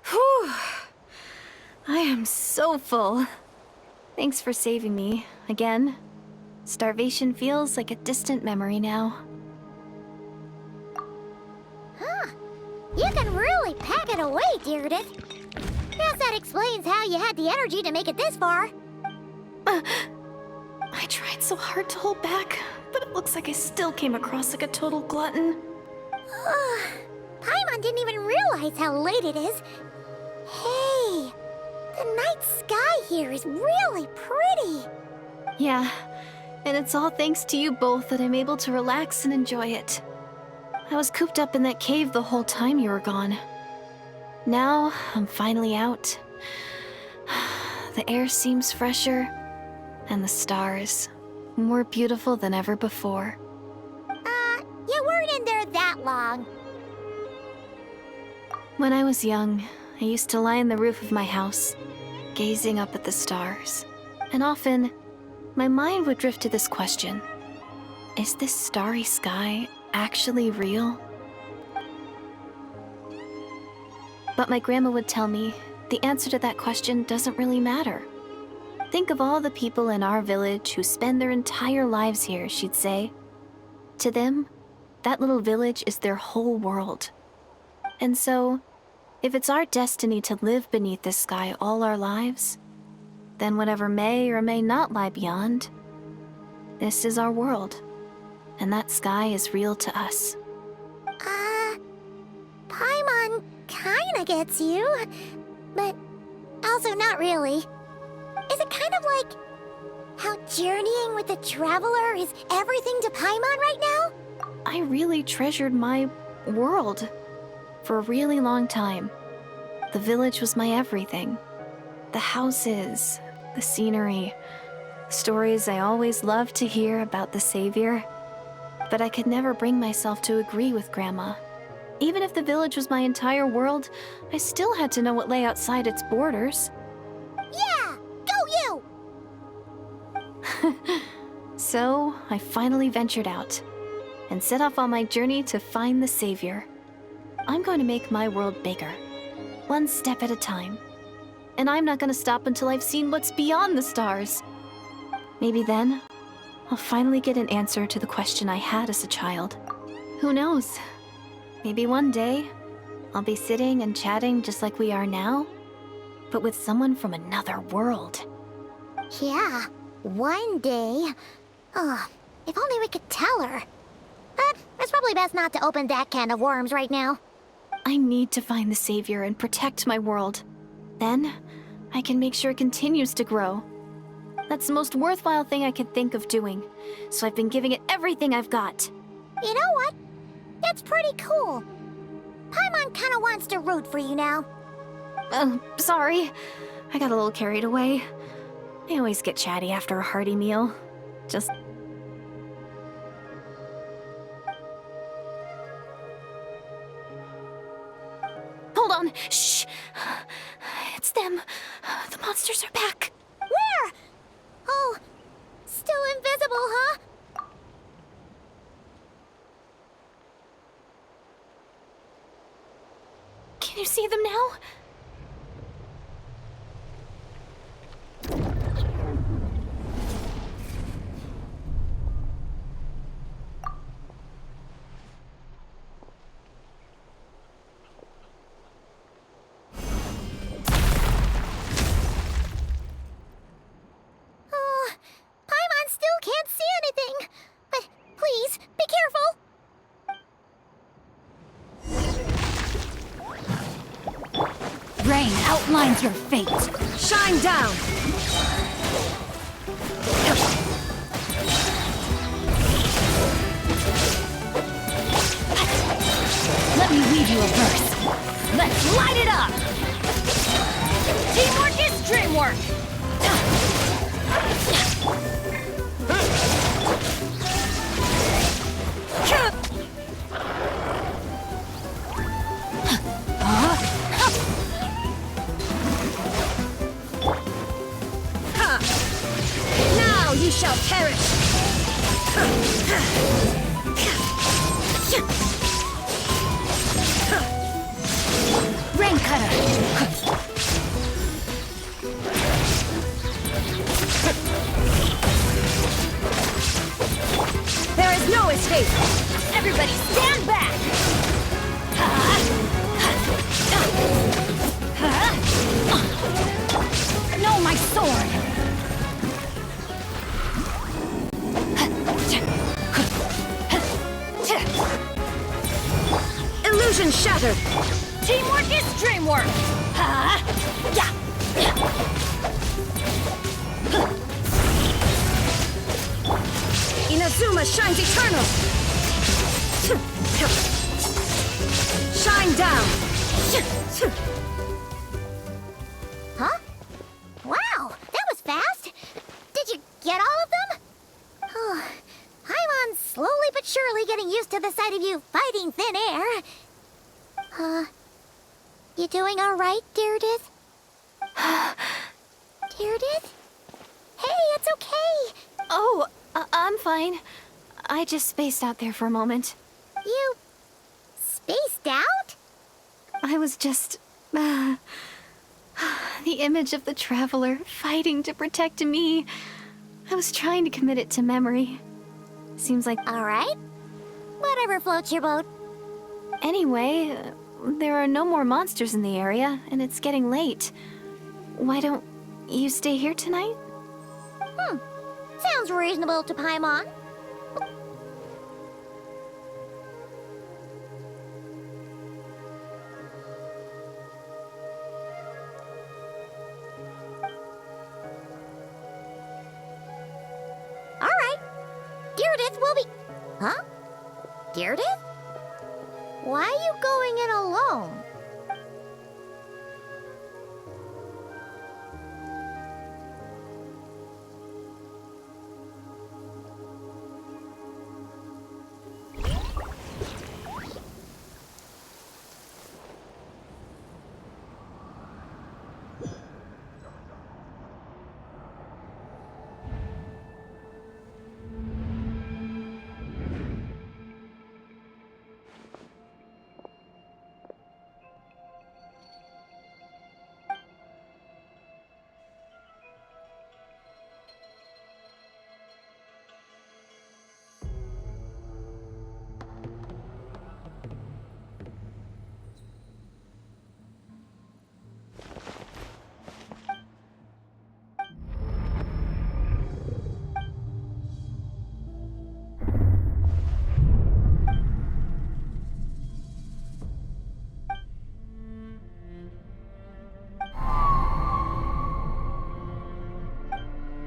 Speaker 4: Whew. I am so full. Thanks for saving me, again. Starvation feels like a distant memory now.
Speaker 2: Huh. You can really pack it away, Deardith. Guess that explains how you had the energy to make it this far.
Speaker 4: I tried so hard to hold back, but it looks like I still came across like a total glutton.
Speaker 2: Paimon didn't even realize how late it is. Hey, the night sky here is really pretty.
Speaker 4: Yeah, and it's all thanks to you both that I'm able to relax and enjoy it. I was cooped up in that cave the whole time you were gone. Now, I'm finally out. The air seems fresher, and the stars more beautiful than ever before.
Speaker 2: You weren't in there that long.
Speaker 4: When I was young, I used to lie on the roof of my house, gazing up at the stars. And often, my mind would drift to this question.
Speaker 8: Is this starry sky actually real? But my grandma would tell me the answer to that question doesn't really matter. Think of all the people in our village who spend their entire lives here, she'd say. To them, that little village is their whole world. And so, if it's our destiny to live beneath this sky all our lives, then whatever may or may not lie beyond, this is our world. And that sky is real to us.
Speaker 2: Paimon kinda gets you, but also not really. Is it kind of like how journeying with the Traveler is everything to Paimon right now?
Speaker 8: I really treasured my world for a really long time. The village was my everything. The houses, the scenery, stories I always loved to hear about the Savior. But I could never bring myself to agree with Grandma. Even if the village was my entire world, I still had to know what lay outside its borders.
Speaker 2: Yeah! Go you!
Speaker 8: So, I finally ventured out and set off on my journey to find the Savior. I'm going to make my world bigger, one step at a time. And I'm not going to stop until I've seen what's beyond the stars. Maybe then, I'll finally get an answer to the question I had as a child. Who knows? Maybe one day, I'll be sitting and chatting just like we are now, but with someone from another world.
Speaker 2: Yeah, one day. Oh, if only we could tell her. But it's probably best not to open that can of worms right now.
Speaker 8: I need to find the Savior and protect my world. Then, I can make sure it continues to grow. That's the most worthwhile thing I could think of doing, so I've been giving it everything I've got.
Speaker 2: You know what? That's pretty cool. Paimon kinda wants to root for you now.
Speaker 8: Sorry. I got a little carried away. I always get chatty after a hearty meal. Just... Hold on! Shh! It's them. The monsters are back.
Speaker 2: Where? Oh, still invisible, huh?
Speaker 8: Can you see them now?
Speaker 2: Oh, Paimon still can't see anything. But please, be careful.
Speaker 9: Rain outlines your fate. Shine down! Let me weave you a verse. Let's light it up! Teamwork is dreamwork! Now you shall perish! Rain cutter! There is no escape! Everybody stand back! No, my sword! Illusion shattered! Teamwork is dreamwork! Inazuma shines eternal! Shine down!
Speaker 2: Huh? Wow, that was fast. Did you get all of them? Oh, Paimon's slowly but surely getting used to the sight of you fighting thin air. You doing all right, Deirdith? Deirdith? Hey, it's okay.
Speaker 8: Oh, I'm fine. I just spaced out there for a moment.
Speaker 2: You spaced out?
Speaker 8: I was just... the image of the traveler fighting to protect me. I was trying to commit it to memory. Seems like...
Speaker 2: All right. Whatever floats your boat.
Speaker 8: Anyway, there are no more monsters in the area, and it's getting late. Why don't you stay here tonight?
Speaker 2: Sounds reasonable to Paimon. All right. Deirdre will be... Huh? Deirdre? Why are you going in alone?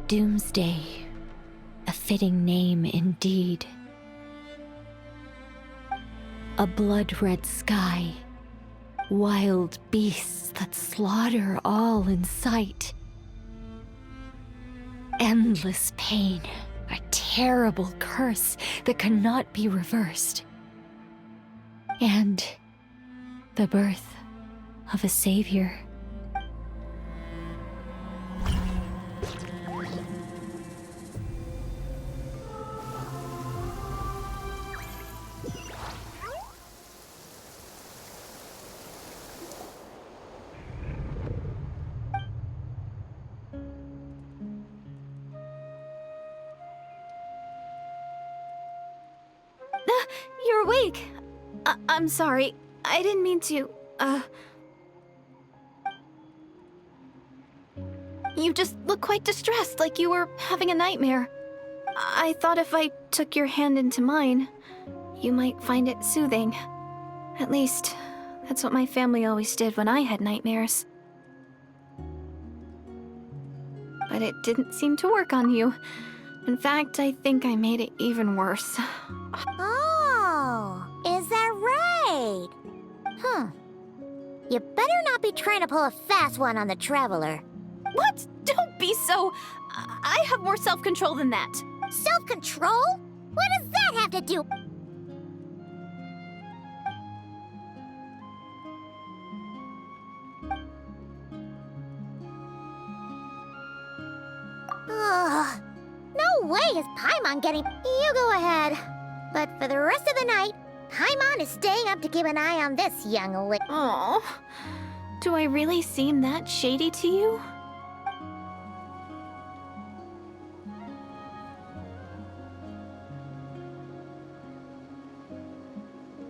Speaker 10: Doomsday, a fitting name indeed. A blood-red sky, wild beasts that slaughter all in sight. Endless pain, a terrible curse that cannot be reversed. And the birth of a savior.
Speaker 8: You're awake. I'm sorry. I didn't mean to, You just look quite distressed, like you were having a nightmare. I thought if I took your hand into mine, you might find it soothing. At least, that's what my family always did when I had nightmares. But it didn't seem to work on you. In fact, I think I made it even worse.
Speaker 2: Oh, is that right? You better not be trying to pull a fast one on the Traveler.
Speaker 8: What? Don't be so... I have more self-control than that.
Speaker 2: Self-control? What does that have to do? Ugh. No way is Paimon getting... You go ahead. But for the rest of the night, Paimon is staying up to keep an eye on this young lick.
Speaker 8: Oh, do I really seem that shady to you?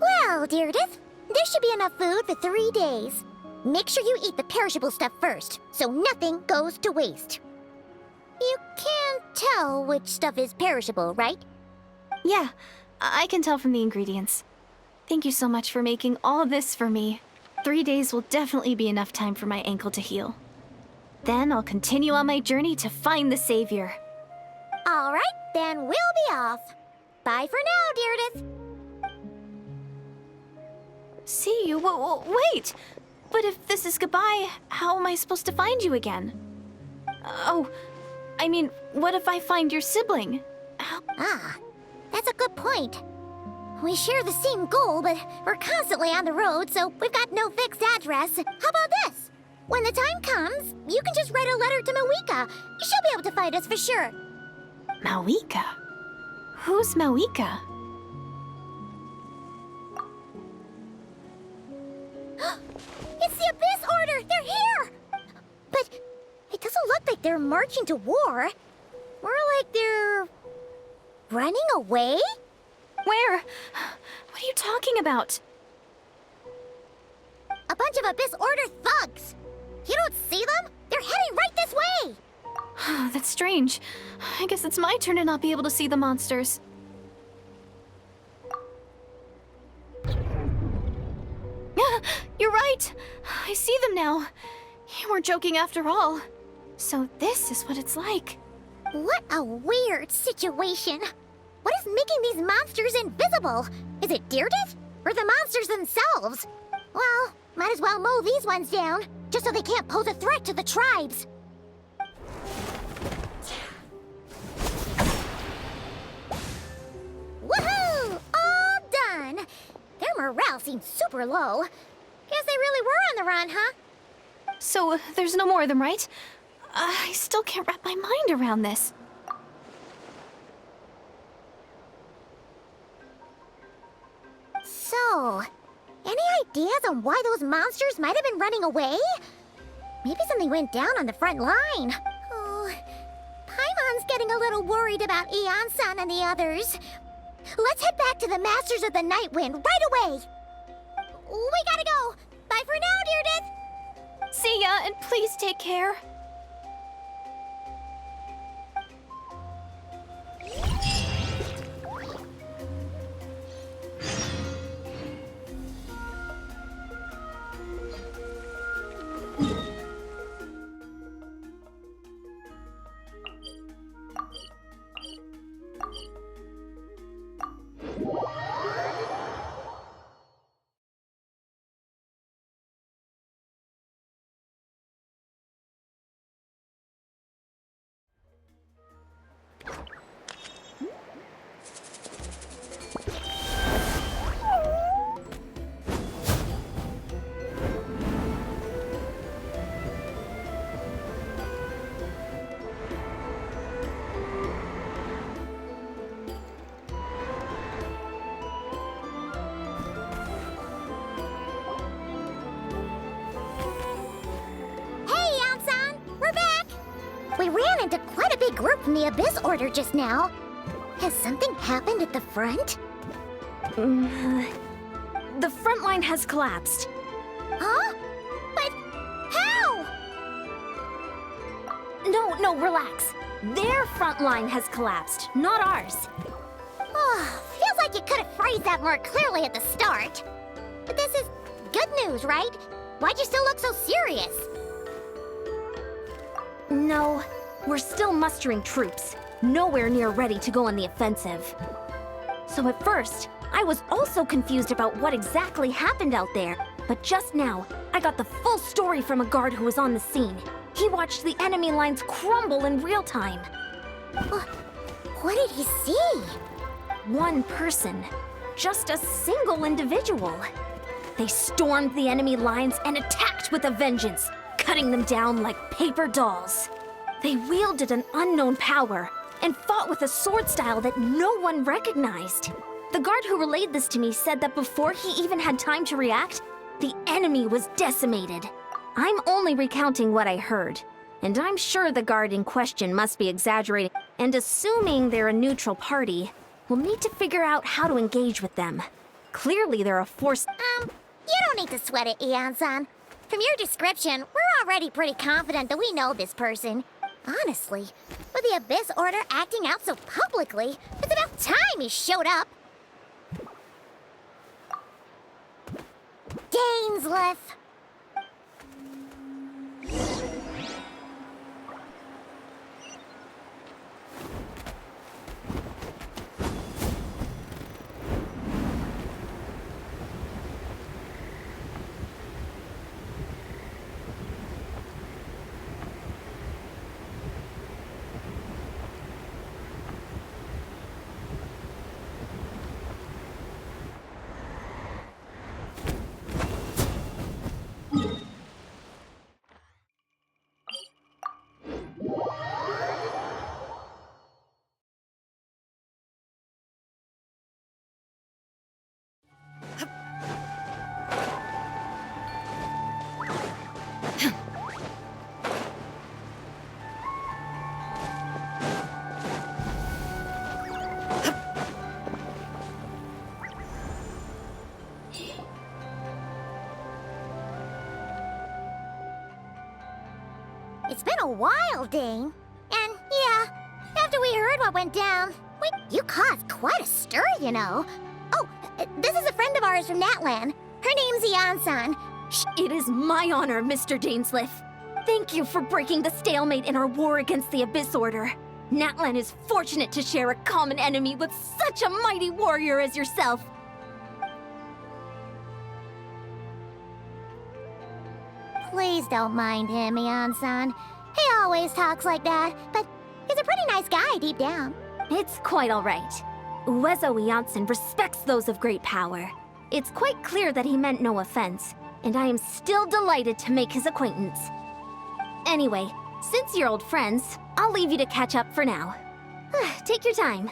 Speaker 2: Well, Deirdre, there should be enough food for 3 days. Make sure you eat the perishable stuff first, so nothing goes to waste. You can't tell which stuff is perishable, right?
Speaker 8: Yeah, I can tell from the ingredients. Thank you so much for making all this for me. 3 days will definitely be enough time for my ankle to heal. Then I'll continue on my journey to find the savior.
Speaker 2: All right, then we'll be off. Bye for now, Deirdre.
Speaker 8: See you? Wait! But if this is goodbye, how am I supposed to find you again? Oh, I mean, what if I find your sibling?
Speaker 2: Ah, that's a good point. We share the same goal, but we're constantly on the road, so we've got no fixed address. How about this? When the time comes, you can just write a letter to Mawika. She'll be able to find us for sure.
Speaker 8: Mawika? Who's Mauika?
Speaker 2: It's the Abyss Order! They're here! But it doesn't look like they're marching to war. More like they're... running away?
Speaker 8: Where? What are you talking about?
Speaker 2: A bunch of Abyss Order thugs! You don't see them? They're heading right this way!
Speaker 8: That's strange. I guess it's my turn to not be able to see the monsters. You're right! I see them now. You weren't joking after all. So this is what it's like.
Speaker 2: What a weird situation. What is making these monsters invisible? Is it Deirdre? Or the monsters themselves? Well, might as well mow these ones down, just so they can't pose a threat to the tribes. Woohoo! All done! Their morale seems super low. Guess they really were on the run, huh?
Speaker 8: So there's no more of them, right? I still can't wrap my mind around this.
Speaker 2: So, any ideas on why those monsters might have been running away? Maybe something went down on the front line. Oh, Paimon's getting a little worried about Eon-san and the others. Let's head back to the Masters of the Night Wind right away. We gotta go. Bye for now, Deirdre.
Speaker 8: See ya, and please take care.
Speaker 2: We ran into quite a big group from the Abyss Order just now. Has something happened at the front?
Speaker 1: The front line has collapsed.
Speaker 2: Huh? But how?
Speaker 1: No, relax. Their front line has collapsed, not ours.
Speaker 2: Oh, feels like you could have phrased that more clearly at the start. But this is good news, right? Why'd you still look so serious?
Speaker 1: No, we're still mustering troops. Nowhere near ready to go on the offensive. So at first, I was also confused about what exactly happened out there. But just now, I got the full story from a guard who was on the scene. He watched the enemy lines crumble in real time.
Speaker 2: What did he see?
Speaker 1: One person. Just a single individual. They stormed the enemy lines and attacked with a vengeance, cutting them down like paper dolls. They wielded an unknown power and fought with a sword style that no one recognized. The guard who relayed this to me said that before he even had time to react, the enemy was decimated. I'm only recounting what I heard, and I'm sure the guard in question must be exaggerating, and assuming they're a neutral party, we'll need to figure out how to engage with them. Clearly they're a force—
Speaker 2: You don't need to sweat it, Eon-san. From your description, we're already pretty confident that we know this person. Honestly, with the Abyss Order acting out so publicly, it's about time he showed up. Dainsleif. It's been a while, Dane. And yeah, after we heard what went down, you caused quite a stir, you know. Oh, this is a friend of ours from Natlan. Her name's Ian-san.
Speaker 1: It is my honor, Mr. Dainsleif. Thank you for breaking the stalemate in our war against the Abyss Order. Natlan is fortunate to share a common enemy with such a mighty warrior as yourself.
Speaker 2: Please don't mind him, Ian-san. He always talks like that, but he's a pretty nice guy deep down.
Speaker 1: It's quite all right. Uezo Iansen respects those of great power. It's quite clear that he meant no offense, and I am still delighted to make his acquaintance. Anyway, since you're old friends, I'll leave you to catch up for now. Take your time.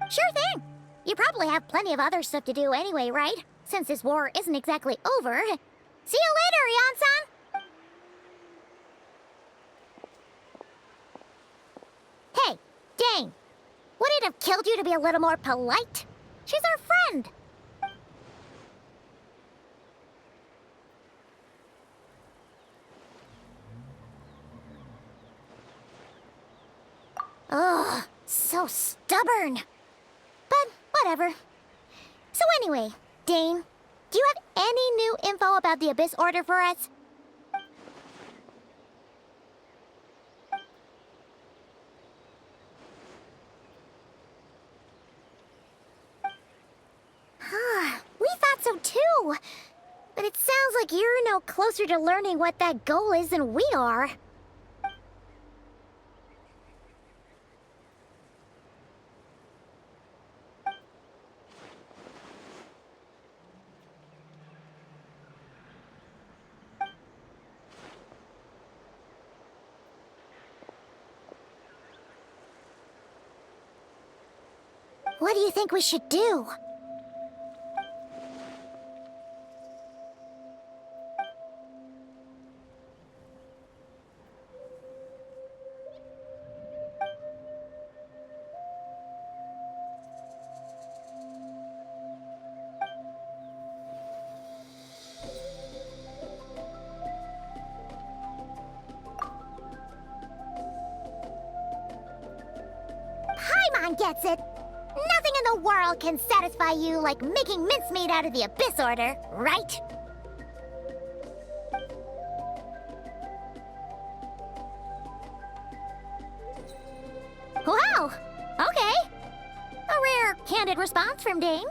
Speaker 2: Sure thing. You probably have plenty of other stuff to do anyway, right? Since this war isn't exactly over. See you later, Ian-san! Hey, Dane! Would it have killed you to be a little more polite? She's our friend! Ugh, so stubborn. But whatever. So anyway, Dane, do you have any new info about the Abyss Order for us? We thought so too. But it sounds like you're no closer to learning what that goal is than we are. What do you think we should do? Paimon gets it! Nothing in the world can satisfy you like making mincemeat out of the Abyss Order, right? Wow! Okay. A rare, candid response from Dane.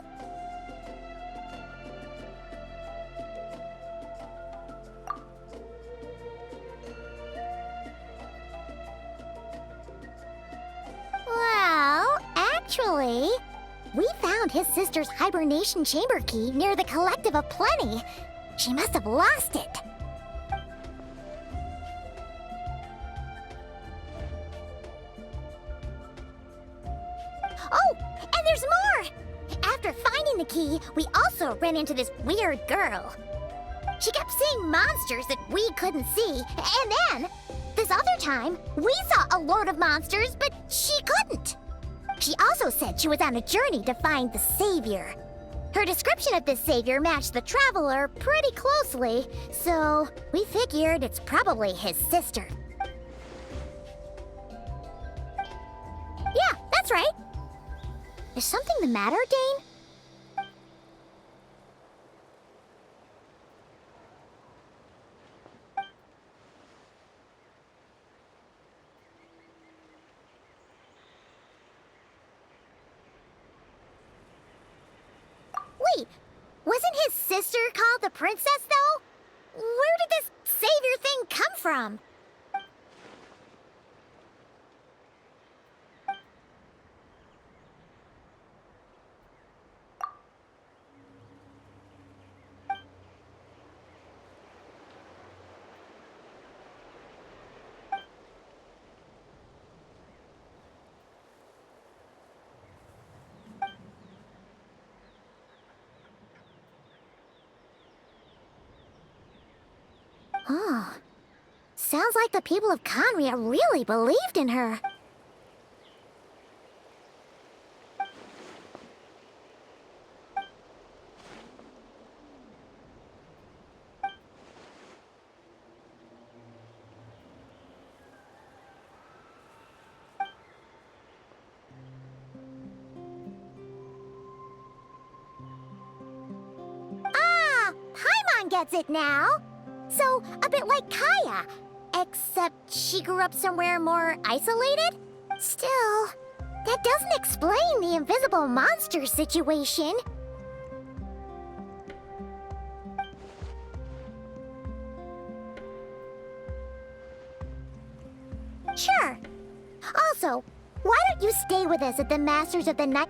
Speaker 2: Well, actually, we found his sister's hibernation chamber key near the Collective of Plenty. She must have lost it. Oh, and there's more! After finding the key, we also ran into this weird girl. She kept seeing monsters that we couldn't see, and then, this other time, we saw a load of monsters, but she couldn't. She also said she was on a journey to find the Savior. Her description of this Savior matched the Traveler pretty closely, so we figured it's probably his sister. Yeah, that's right. Is something the matter, Dane? Wait, wasn't his sister called the Princess, though? Where did this Savior thing come from? Oh, sounds like the people of Conria really believed in her. gets it now. So, a bit like Kaya. Except she grew up somewhere more isolated? Still, that doesn't explain the invisible monster situation. Sure. Also, why don't you stay with us at the Masters of the Night?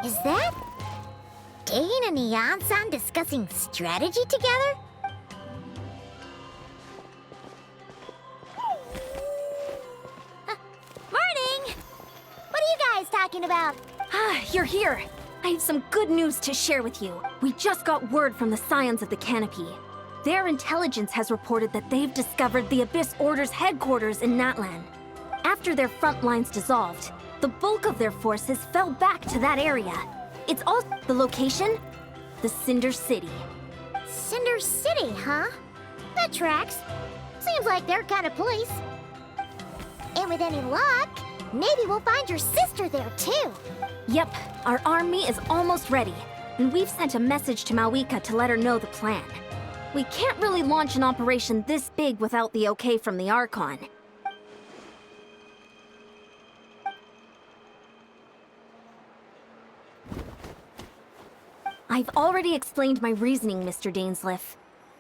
Speaker 2: Is that Dane and Neon-san discussing strategy together? Morning! What are you guys talking about?
Speaker 1: Ah, you're here. I have some good news to share with you. We just got word from the Scions of the Canopy. Their intelligence has reported that they've discovered the Abyss Order's headquarters in Natlan. After their front lines dissolved, the bulk of their forces fell back to that area. It's also the location? The Cinder City.
Speaker 2: Cinder City, huh? That tracks. Seems like their kind of place. And with any luck, maybe we'll find your sister there too.
Speaker 1: Yep, our army is almost ready, and we've sent a message to Mawika to let her know the plan. We can't really launch an operation this big without the okay from the Archon. I've already explained my reasoning, Mr. Dainsleif.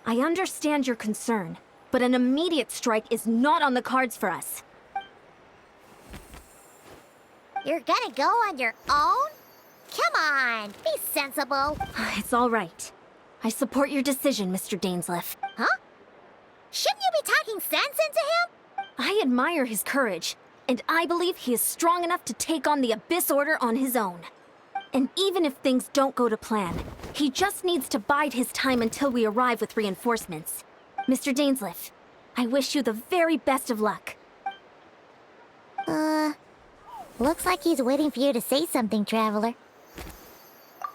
Speaker 1: I understand your concern, but an immediate strike is not on the cards for us.
Speaker 2: You're gonna go on your own? Come on, be sensible.
Speaker 1: It's all right. I support your decision, Mr. Dainsleif.
Speaker 2: Huh? Shouldn't you be talking sense into him?
Speaker 1: I admire his courage, and I believe he is strong enough to take on the Abyss Order on his own. And even if things don't go to plan, he just needs to bide his time until we arrive with reinforcements. Mr. Dainsleif, I wish you the very best of luck.
Speaker 2: Looks like he's waiting for you to say something, Traveler.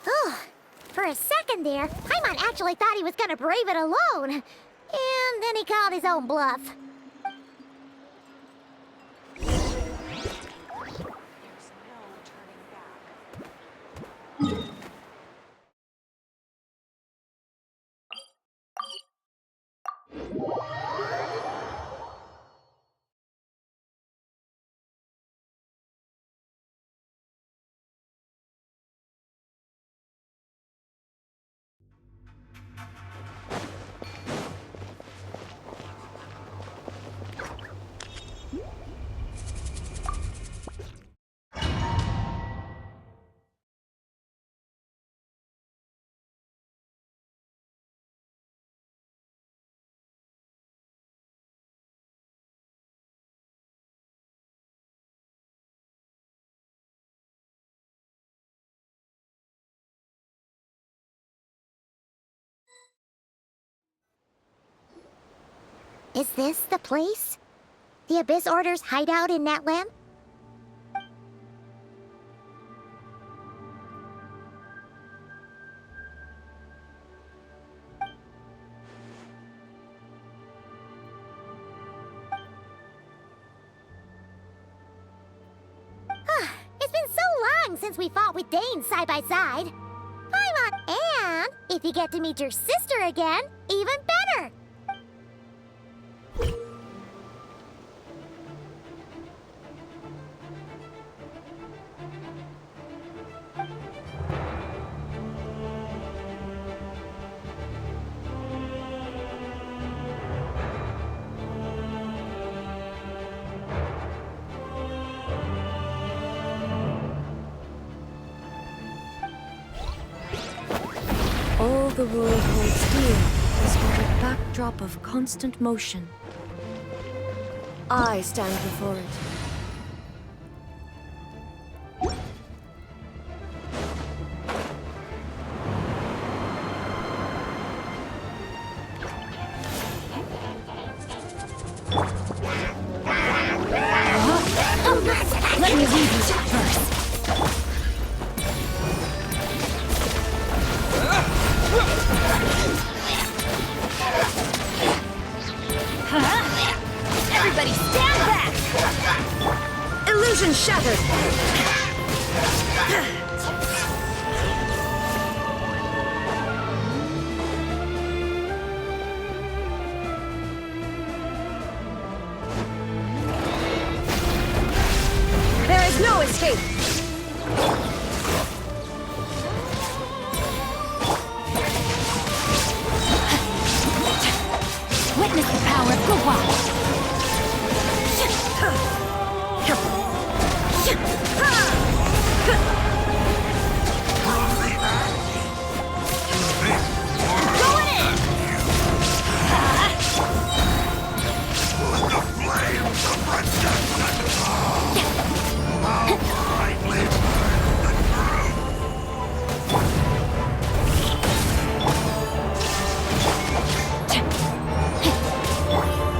Speaker 2: Oh, for a second there, Paimon actually thought he was gonna brave it alone. And then he called his own bluff. Is this the place? The Abyss Order's hideout in Natlan? long since we fought with Dane side by side. Paimon, and if you get to meet your sister again, even better.
Speaker 11: All the world holds dear is but a backdrop of constant motion. I stand before it.
Speaker 9: Let me read you that verse.
Speaker 4: Everybody stand back!
Speaker 11: Illusion shattered! There is no escape!
Speaker 9: Witness the power of CHOQUE.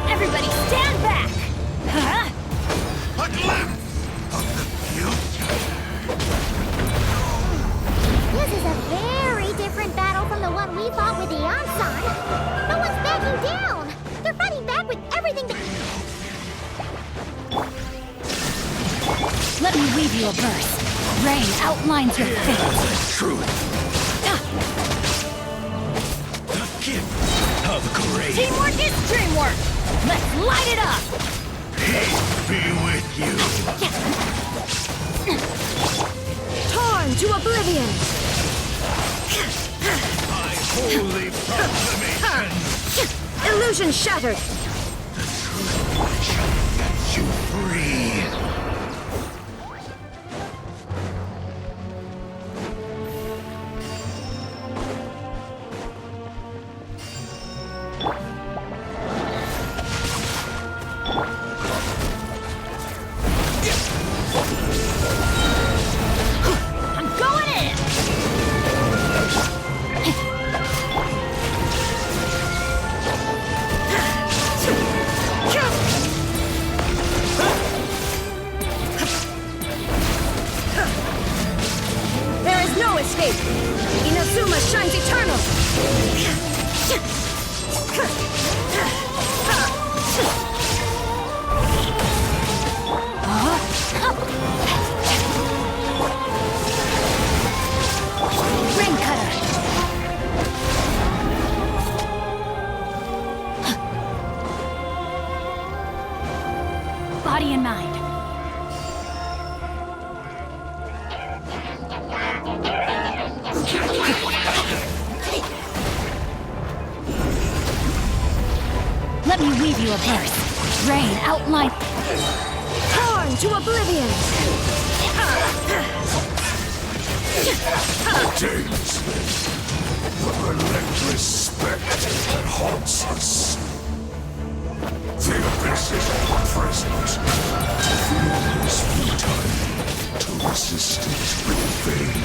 Speaker 4: Everybody stand back!
Speaker 6: A glimpse of the future.
Speaker 2: This is a very different battle from the one we fought with the Ansan. No one's backing down. They're fighting back with everything that...
Speaker 9: Let me read you a verse. Rain outlines your fate.
Speaker 6: Truth. The gift of grace.
Speaker 4: Teamwork is dreamwork! Let's light it up!
Speaker 6: Peace be with you.
Speaker 11: Torn to oblivion!
Speaker 6: My holy proclamation.
Speaker 11: Illusion shattered!
Speaker 6: Shall set you free.
Speaker 4: I'm going in!
Speaker 11: There is no escape! Inazuma shines eternal!
Speaker 9: Ring cutter. Body and mind. Let me weave you a verse. Rain outline.
Speaker 11: Torn to oblivion!
Speaker 6: Days, the relentless spectre that haunts us. The abyss is present. To feel is futile. To resist it in vain.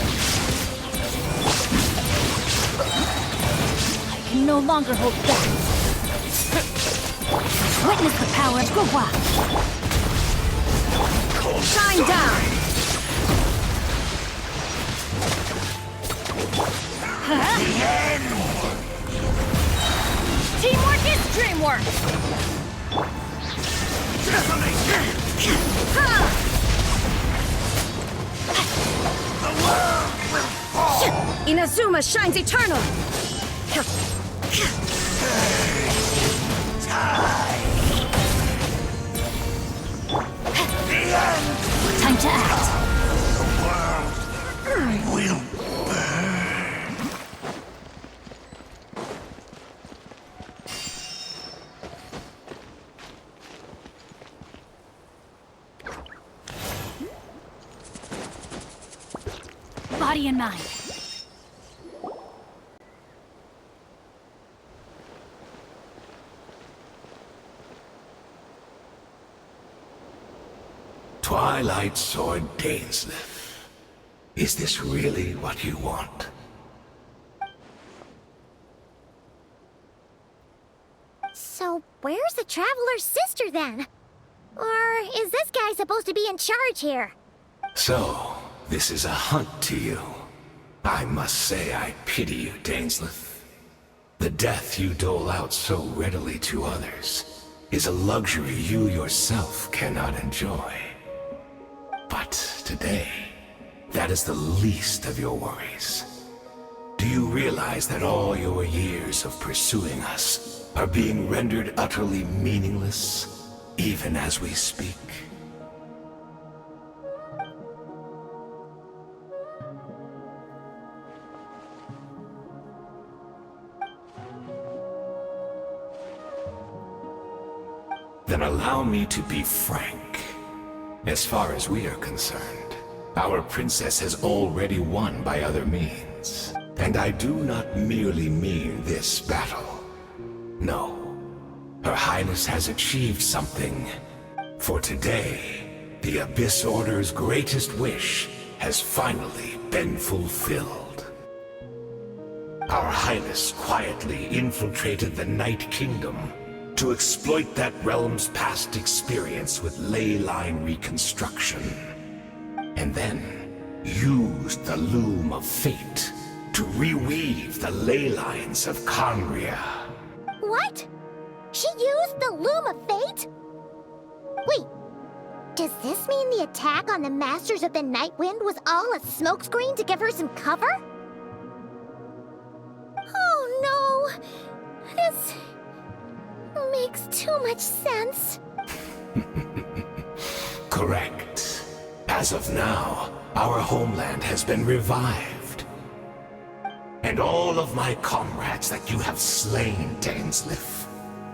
Speaker 9: I can no longer hold back. Witness the power of CHOQUE.
Speaker 11: Shine down!
Speaker 4: Teamwork is dreamwork!
Speaker 6: The world will fall!
Speaker 11: Inazuma shines eternal!
Speaker 6: The end
Speaker 9: Time to act.
Speaker 6: the world will burn.
Speaker 9: Body and mind.
Speaker 6: Twilight Sword Dainsleif. Is this really what you want?
Speaker 2: So, where's the Traveler's sister then? Or is this guy supposed to be in charge here?
Speaker 6: So, this is a hunt to you. I must say I pity you, Dainsleif. The death you dole out so readily to others is a luxury you yourself cannot enjoy. But today, that is the least of your worries. Do you realize that all your years of pursuing us are being rendered utterly meaningless, even as we speak? Then allow me to be frank. As far as we are concerned, our princess has already won by other means. And I do not merely mean this battle. No. Her Highness has achieved something. For today, the Abyss Order's greatest wish has finally been fulfilled. Our Highness quietly infiltrated the Night Kingdom to exploit that realm's past experience with ley line reconstruction. And then used the Loom of Fate to reweave the ley lines of Khaenri'ah.
Speaker 2: What? She used the Loom of Fate? Wait, does this mean the attack on the Masters of the Night Wind was all a smokescreen to give her some cover? Oh no! This makes too much sense.
Speaker 6: Correct. As of now, our homeland has been revived. And all of my comrades that you have slain, Dainsleif,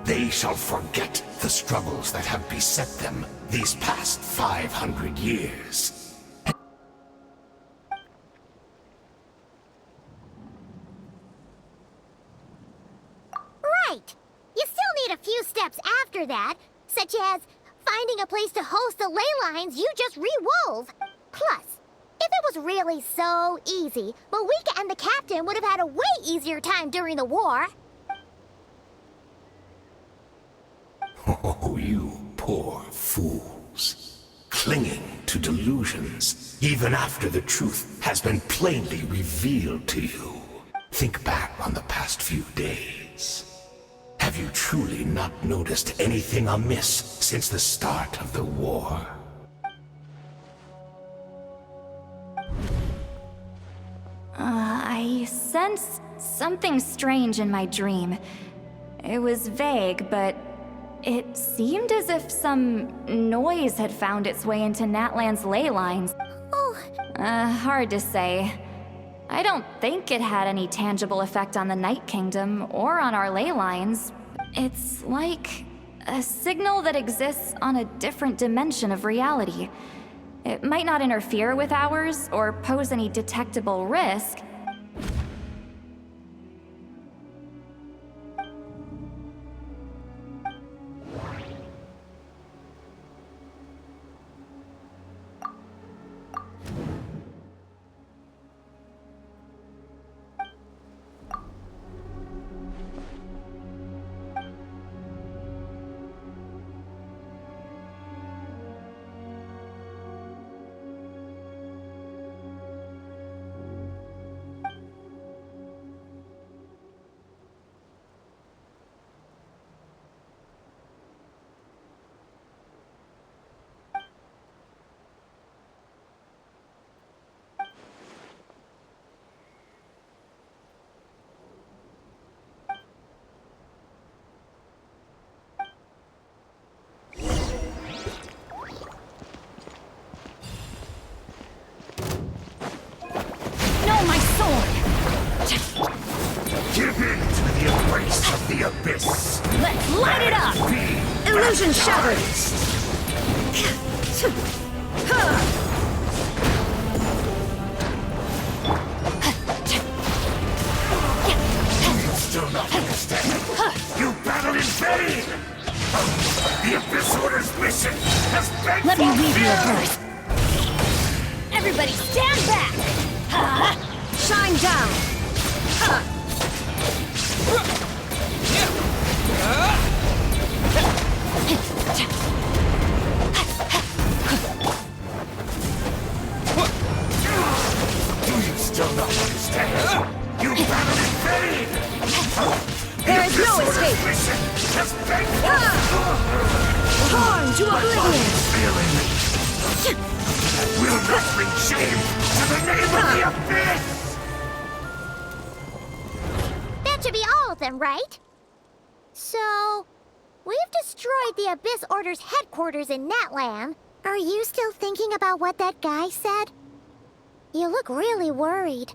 Speaker 6: they shall forget the struggles that have beset them these past 500 years.
Speaker 2: Right! You still need a few steps after that, such as finding a place to host the ley lines you just re-wove. Plus, if it was really so easy, Moika and the captain would have had a way easier time during the war.
Speaker 6: Oh, you poor fools. Clinging to delusions, even after the truth has been plainly revealed to you. Think back on the past few days. Have you truly not noticed anything amiss since the start of the war?
Speaker 4: I sensed something strange in my dream. It was vague, but it seemed as if some noise had found its way into Natlan's ley lines.
Speaker 2: Oh.
Speaker 4: Hard to say. I don't think it had any tangible effect on the Night Kingdom or on our ley lines. It's like a signal that exists on a different dimension of reality. It might not interfere with ours or pose any detectable risk.
Speaker 6: of the abyss.
Speaker 9: Let's light it up!
Speaker 11: Illusion shattered!
Speaker 6: Still not understand. You battled in vain! The Abyss Order's mission has been
Speaker 9: Let me leave you a
Speaker 6: fulfilled!
Speaker 9: verse. Everybody stand back!
Speaker 11: Shine down!
Speaker 6: Do you still not understand? You battled in vain!
Speaker 11: There is no
Speaker 6: This
Speaker 11: escape!
Speaker 6: mission has been
Speaker 11: Torn to oblivion!
Speaker 6: feeling will not bring shame to the name of the Abyss!
Speaker 2: That should be all of them, right? So, we've destroyed the Abyss Order's headquarters in Natlan. Are you still thinking about what that guy said? You look really worried.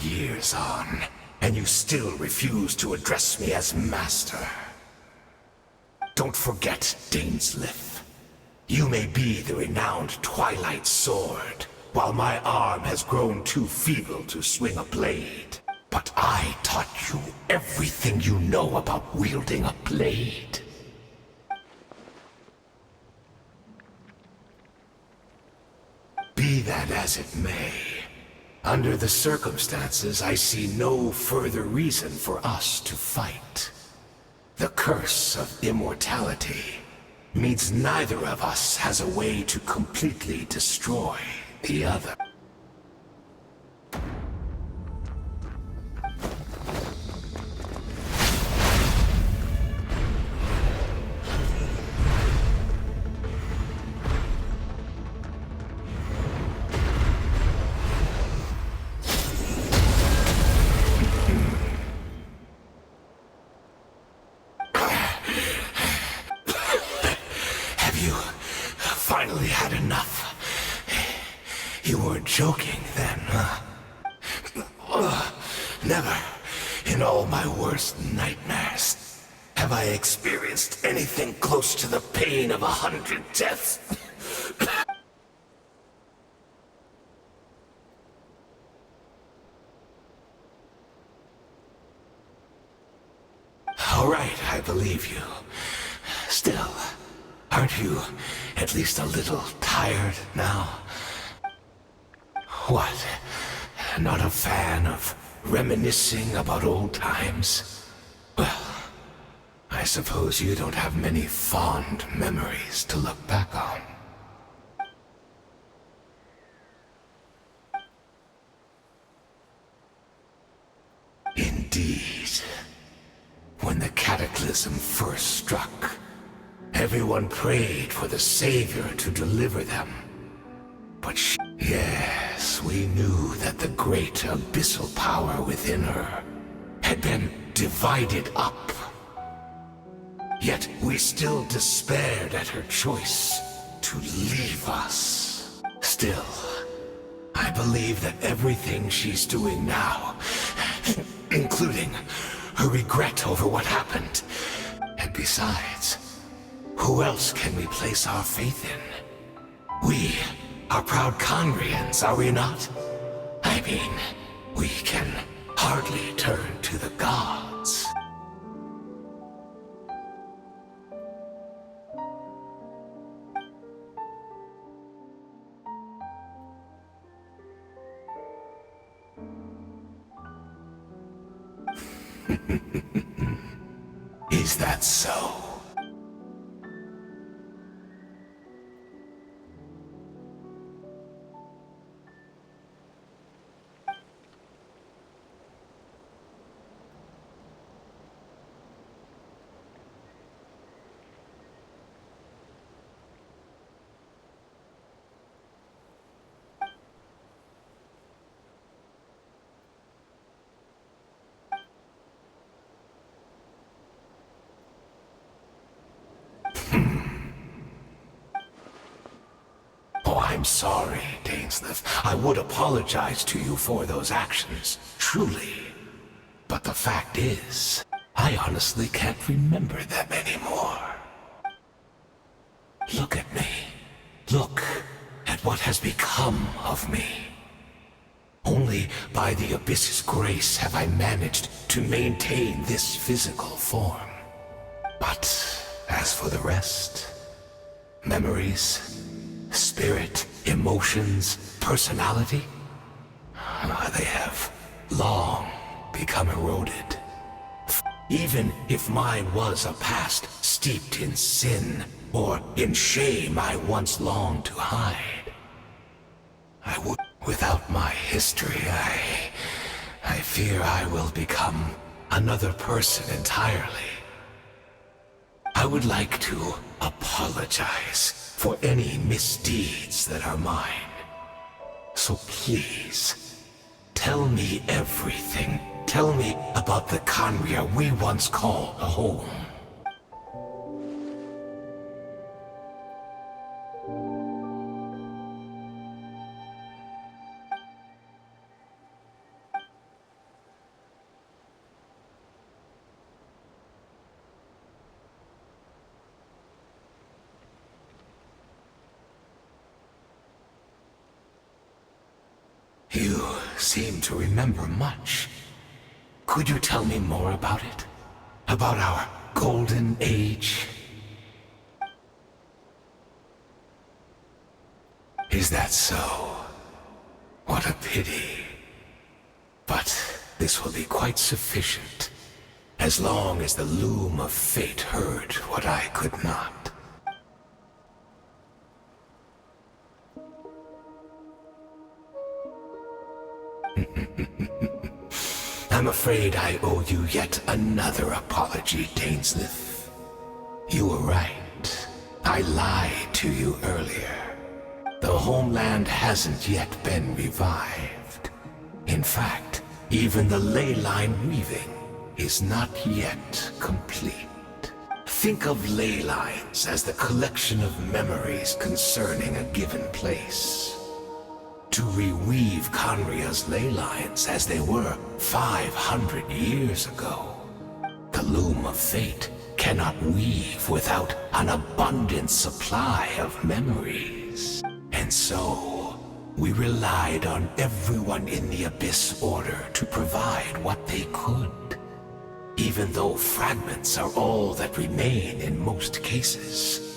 Speaker 6: Years on, and you still refuse to address me as master. Don't forget, Daneslith. You may be the renowned Twilight Sword, while my arm has grown too feeble to swing a blade. But I taught you everything you know about wielding a blade. Be that as it may, under the circumstances, I see no further reason for us to fight. The curse of immortality means neither of us has a way to completely destroy the other. Finally had enough. You weren't joking then, huh? Never, in all my worst nightmares, have I experienced anything close to the pain of 100 deaths. All right, I believe you. Still, aren't you at least a little tired now? What? Not a fan of reminiscing about old times? Well, I suppose you don't have many fond memories to look back on. Indeed. When the cataclysm first struck, everyone prayed for the Savior to deliver them. But yes, we knew that the great abyssal power within her had been divided up. Yet we still despaired at her choice to leave us. Still, I believe that everything she's doing now, including her regret over what happened, and besides, who else can we place our faith in? We are proud Conrians, are we not? I mean, we can hardly turn to the gods. that so? Oh, I'm sorry, Dainsleif. I would apologize to you for those actions, truly. But the fact is, I honestly can't remember them anymore. Look at me. Look at what has become of me. Only by the Abyss's grace have I managed to maintain this physical form. But as for the rest, memories, spirit, emotions, personality, they have long become eroded. Even if mine was a past steeped in sin or in shame I once longed to hide, I would, without my history, I fear I will become another person entirely. I would like to apologize for any misdeeds that are mine. So please, tell me everything. Tell me about the Khaenri'ah we once called home. You seem to remember much. Could you tell me more about it? About our golden age? Is that so? What a pity. But this will be quite sufficient, as long as the loom of fate heard what I could not. I'm afraid I owe you yet another apology, Dainsleif. You were right. I lied to you earlier. The homeland hasn't yet been revived. In fact, even the ley line weaving is not yet complete. Think of ley lines as the collection of memories concerning a given place. To reweave Khaenri'ah's ley lines as they were 500 years ago, the loom of fate cannot weave without an abundant supply of memories. And so, we relied on everyone in the Abyss Order to provide what they could, even though fragments are all that remain in most cases.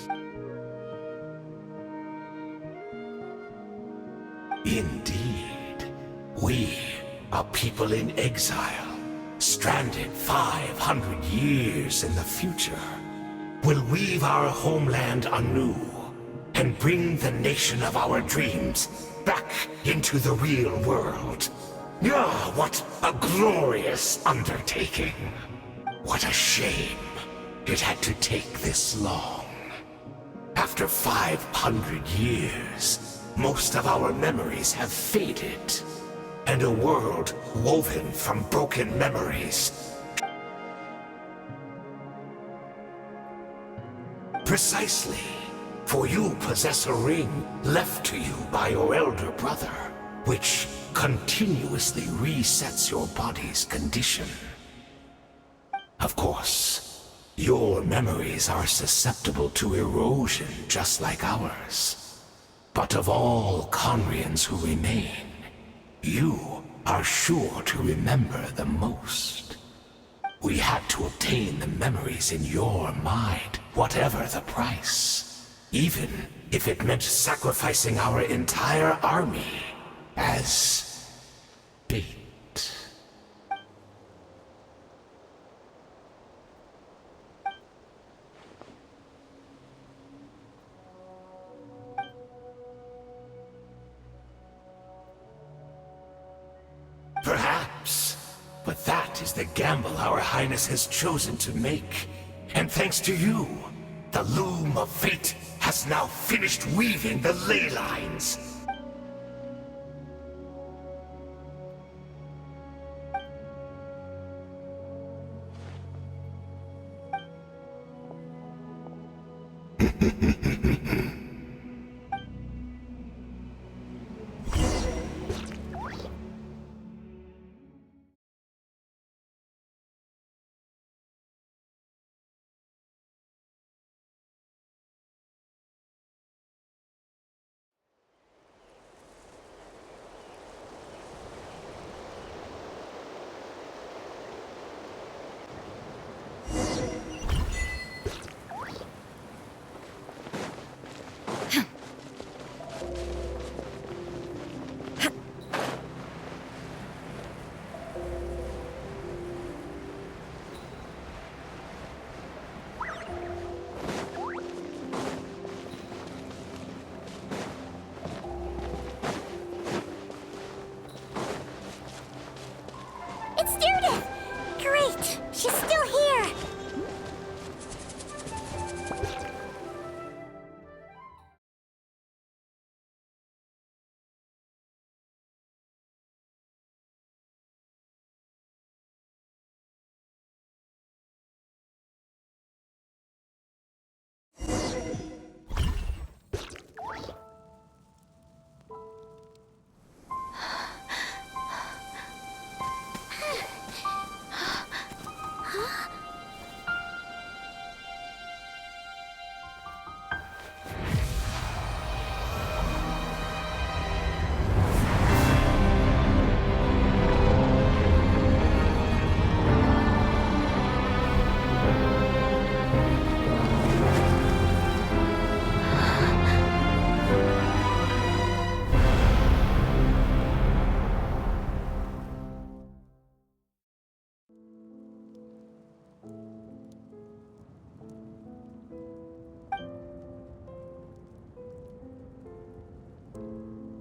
Speaker 6: Indeed, we, a people in exile, stranded 500 years in the future, will weave our homeland anew and bring the nation of our dreams back into the real world. Ah, what a glorious undertaking! What a shame it had to take this long. After 500 years, most of our memories have faded, and a world woven from broken memories. Precisely, for you possess a ring left to you by your elder brother, which continuously resets your body's condition. Of course, your memories are susceptible to erosion just like ours. But of all Khaenri'ahs who remain, you are sure to remember the most. We had to obtain the memories in your mind, whatever the price. Even if it meant sacrificing our entire army as bait. That is the gamble our Highness has chosen to make. And thanks to you, the loom of fate has now finished weaving the ley lines.
Speaker 2: It's Judith! Great! She's still here!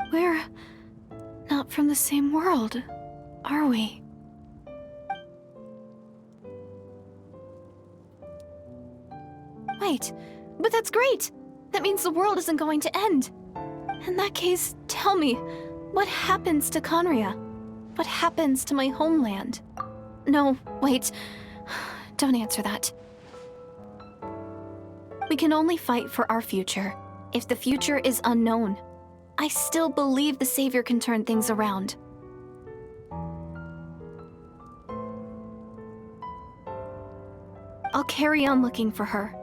Speaker 8: We're not from the same world, are we? Wait, but that's great! That means the world isn't going to end. In that case, tell me, what happens to Conria? What happens to my homeland? No, wait. Don't answer that. We can only fight for our future. If the future is unknown, I still believe the Savior can turn things around. I'll carry on looking for her,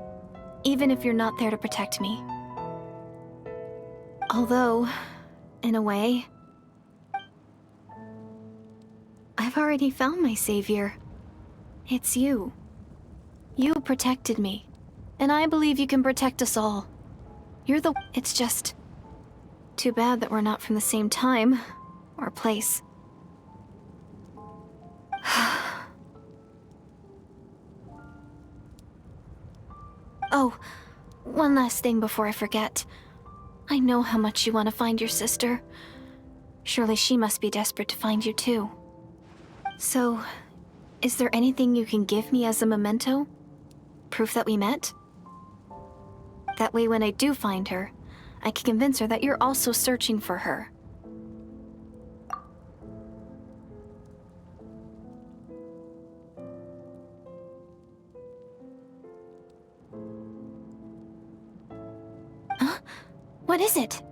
Speaker 8: even if you're not there to protect me. Although, in a way, I've already found my Savior. It's you. You protected me, and I believe you can protect us all. You're the... It's just... too bad that we're not from the same time or place. Oh, one last thing before I forget. I know how much you want to find your sister. Surely she must be desperate to find you too. So, is there anything you can give me as a memento? Proof that we met? That way when I do find her, I can convince her that you're also searching for her. Huh? What is it?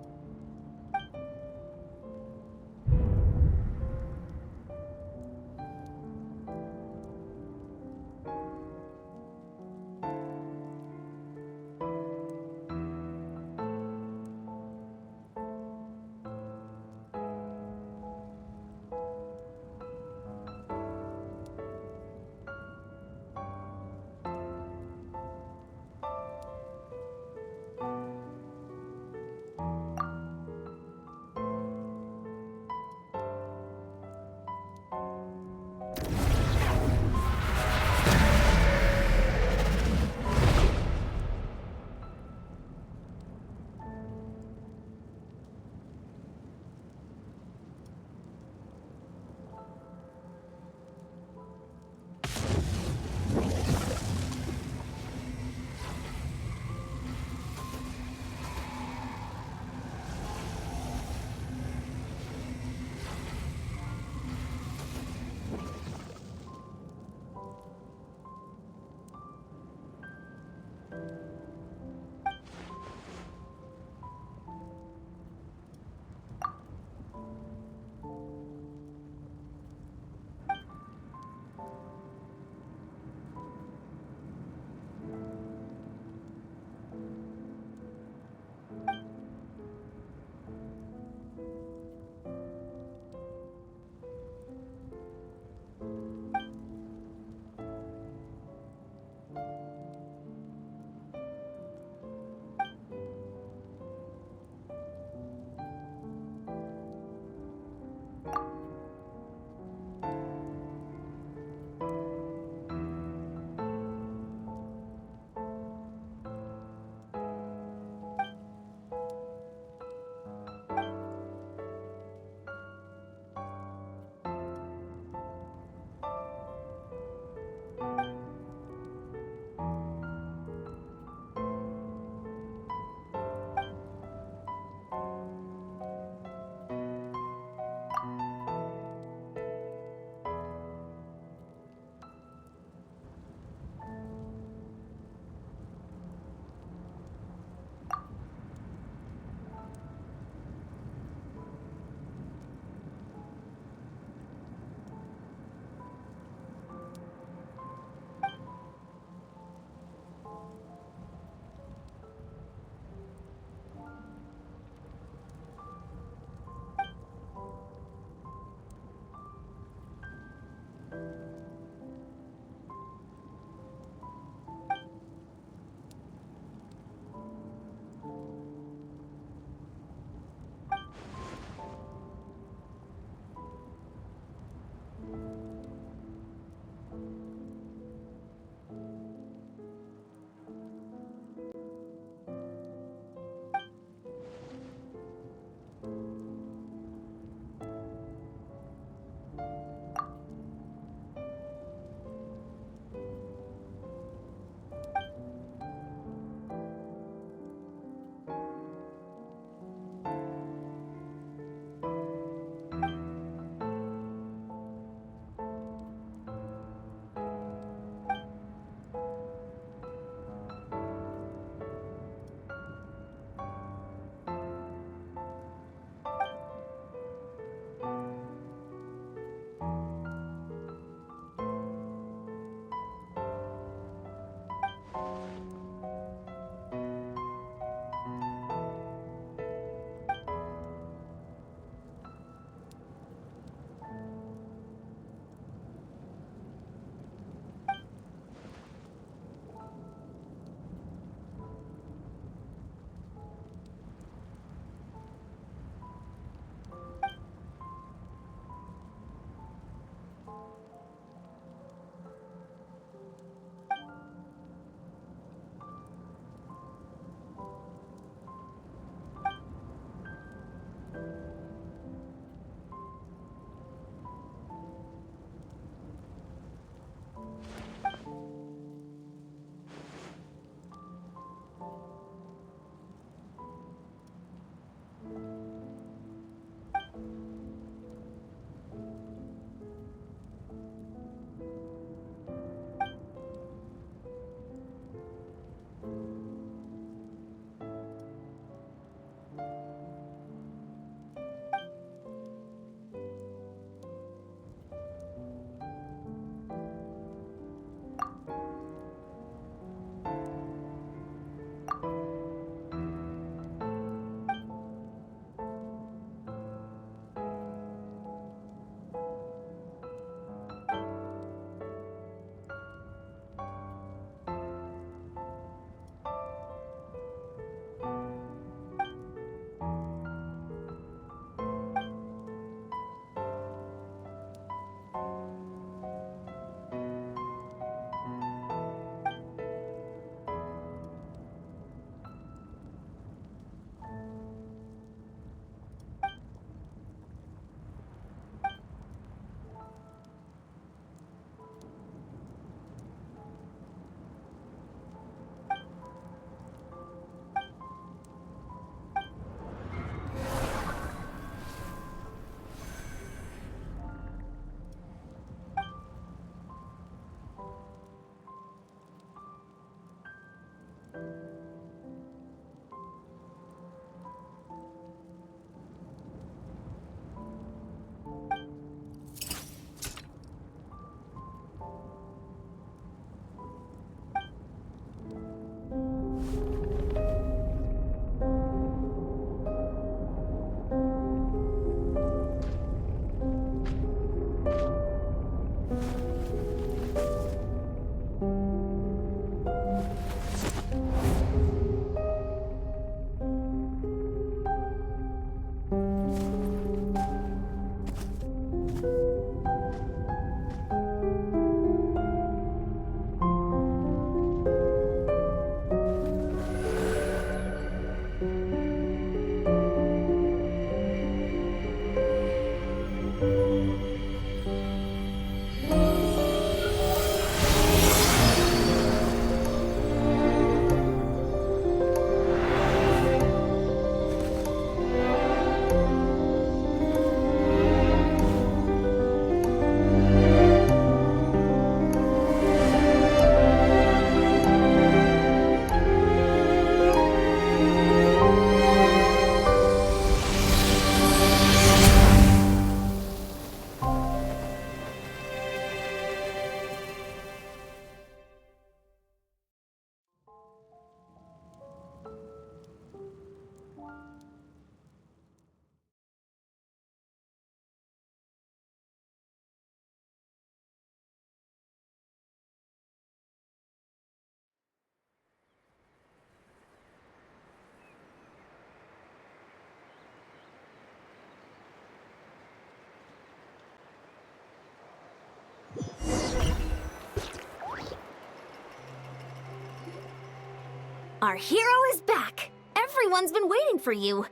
Speaker 1: Our hero is back! Everyone's been waiting for you!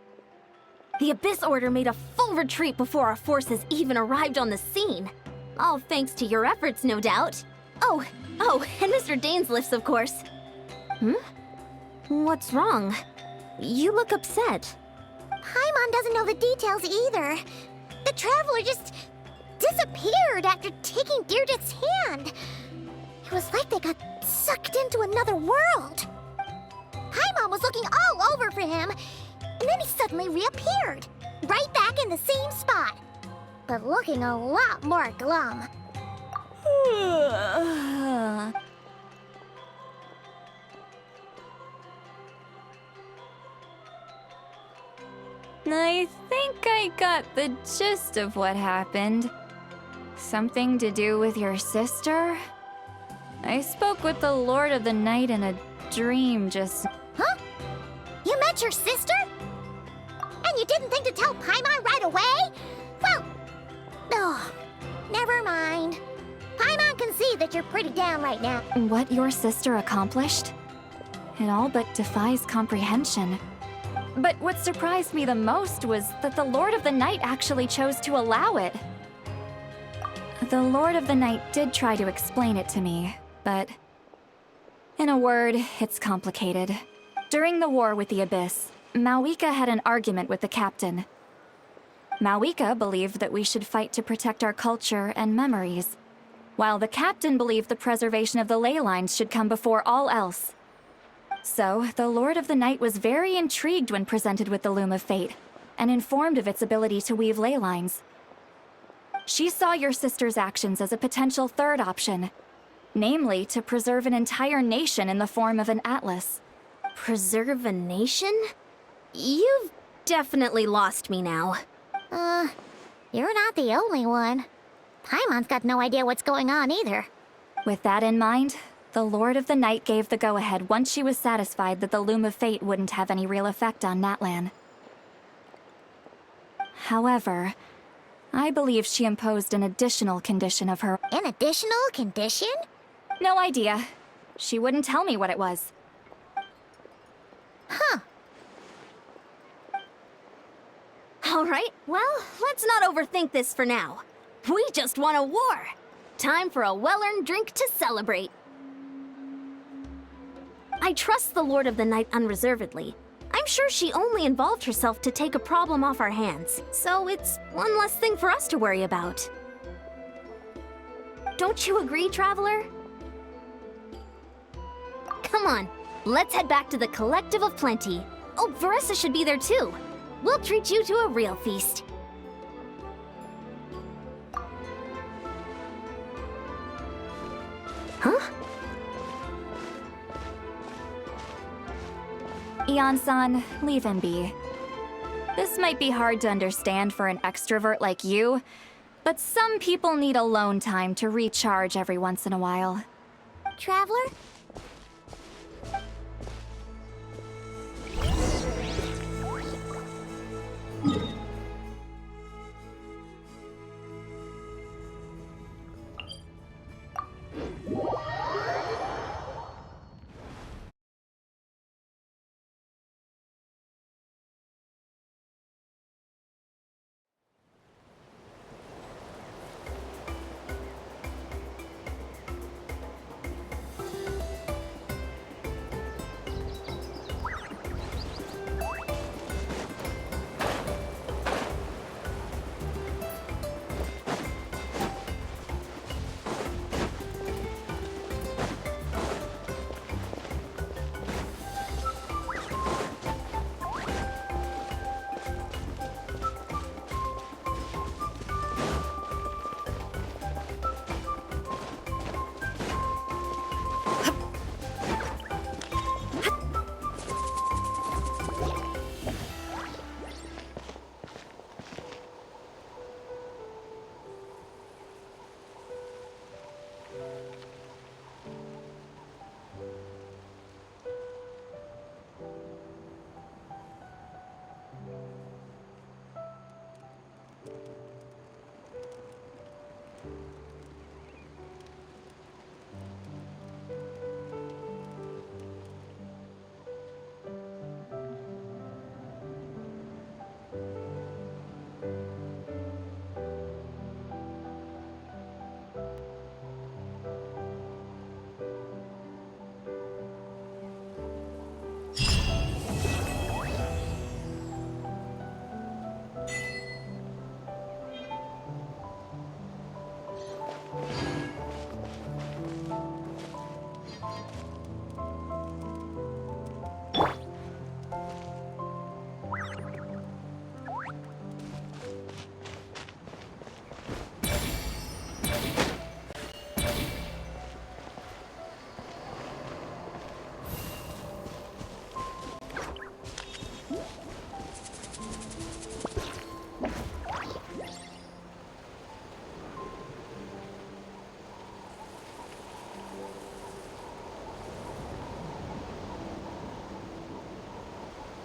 Speaker 1: The Abyss Order made a full retreat before our forces even arrived on the scene. All thanks to your efforts, no doubt. Oh, and Mr. Dainsliff's, of course. What's wrong? You look upset.
Speaker 2: Paimon doesn't know the details either. The Traveler just disappeared after taking Deirdre's hand. It was like they got sucked into another world. Paimon was looking all over for him, and then he suddenly reappeared, right back in the same spot, but looking a lot more glum.
Speaker 4: I think I got the gist of what happened. Something to do with your sister? I spoke with the Lord of the Night in a dream just...
Speaker 2: Huh? You met your sister? And you didn't think to tell Paimon right away? Well, oh, never mind. Paimon can see that you're pretty down right now.
Speaker 4: What your sister accomplished? It all but defies comprehension. But what surprised me the most was that the Lord of the Night actually chose to allow it. The Lord of the Night did try to explain it to me, but... in a word, it's complicated. During the war with the Abyss, Malwika had an argument with the captain. Malwika believed that we should fight to protect our culture and memories, while the captain believed the preservation of the ley lines should come before all else. So, the Lord of the Night was very intrigued when presented with the Loom of Fate, and informed of its ability to weave ley lines. She saw your sister's actions as a potential third option, namely to preserve an entire nation in the form of an atlas.
Speaker 1: Preserve a nation? You've definitely lost me now.
Speaker 2: You're not the only one. Paimon's got no idea what's going on either.
Speaker 4: With that in mind, the Lord of the Night gave the go-ahead once she was satisfied that the Loom of Fate wouldn't have any real effect on Natlan. However, I believe she imposed an additional condition of her...
Speaker 2: An additional condition?
Speaker 4: No idea. She wouldn't tell me what it was.
Speaker 2: Huh.
Speaker 1: All right, well, let's not overthink this for now. We just won a war. Time for a well-earned drink to celebrate. I trust the Lord of the Night unreservedly. I'm sure she only involved herself to take a problem off our hands, so it's one less thing for us to worry about. Don't you agree, Traveler? Come on, let's head back to the Collective of Plenty. Oh, Veressa should be there too. We'll treat you to a real feast. Huh?
Speaker 4: Ian-san, leave him be. This might be hard to understand for an extrovert like you, but some people need alone time to recharge every once in a while.
Speaker 2: Traveler,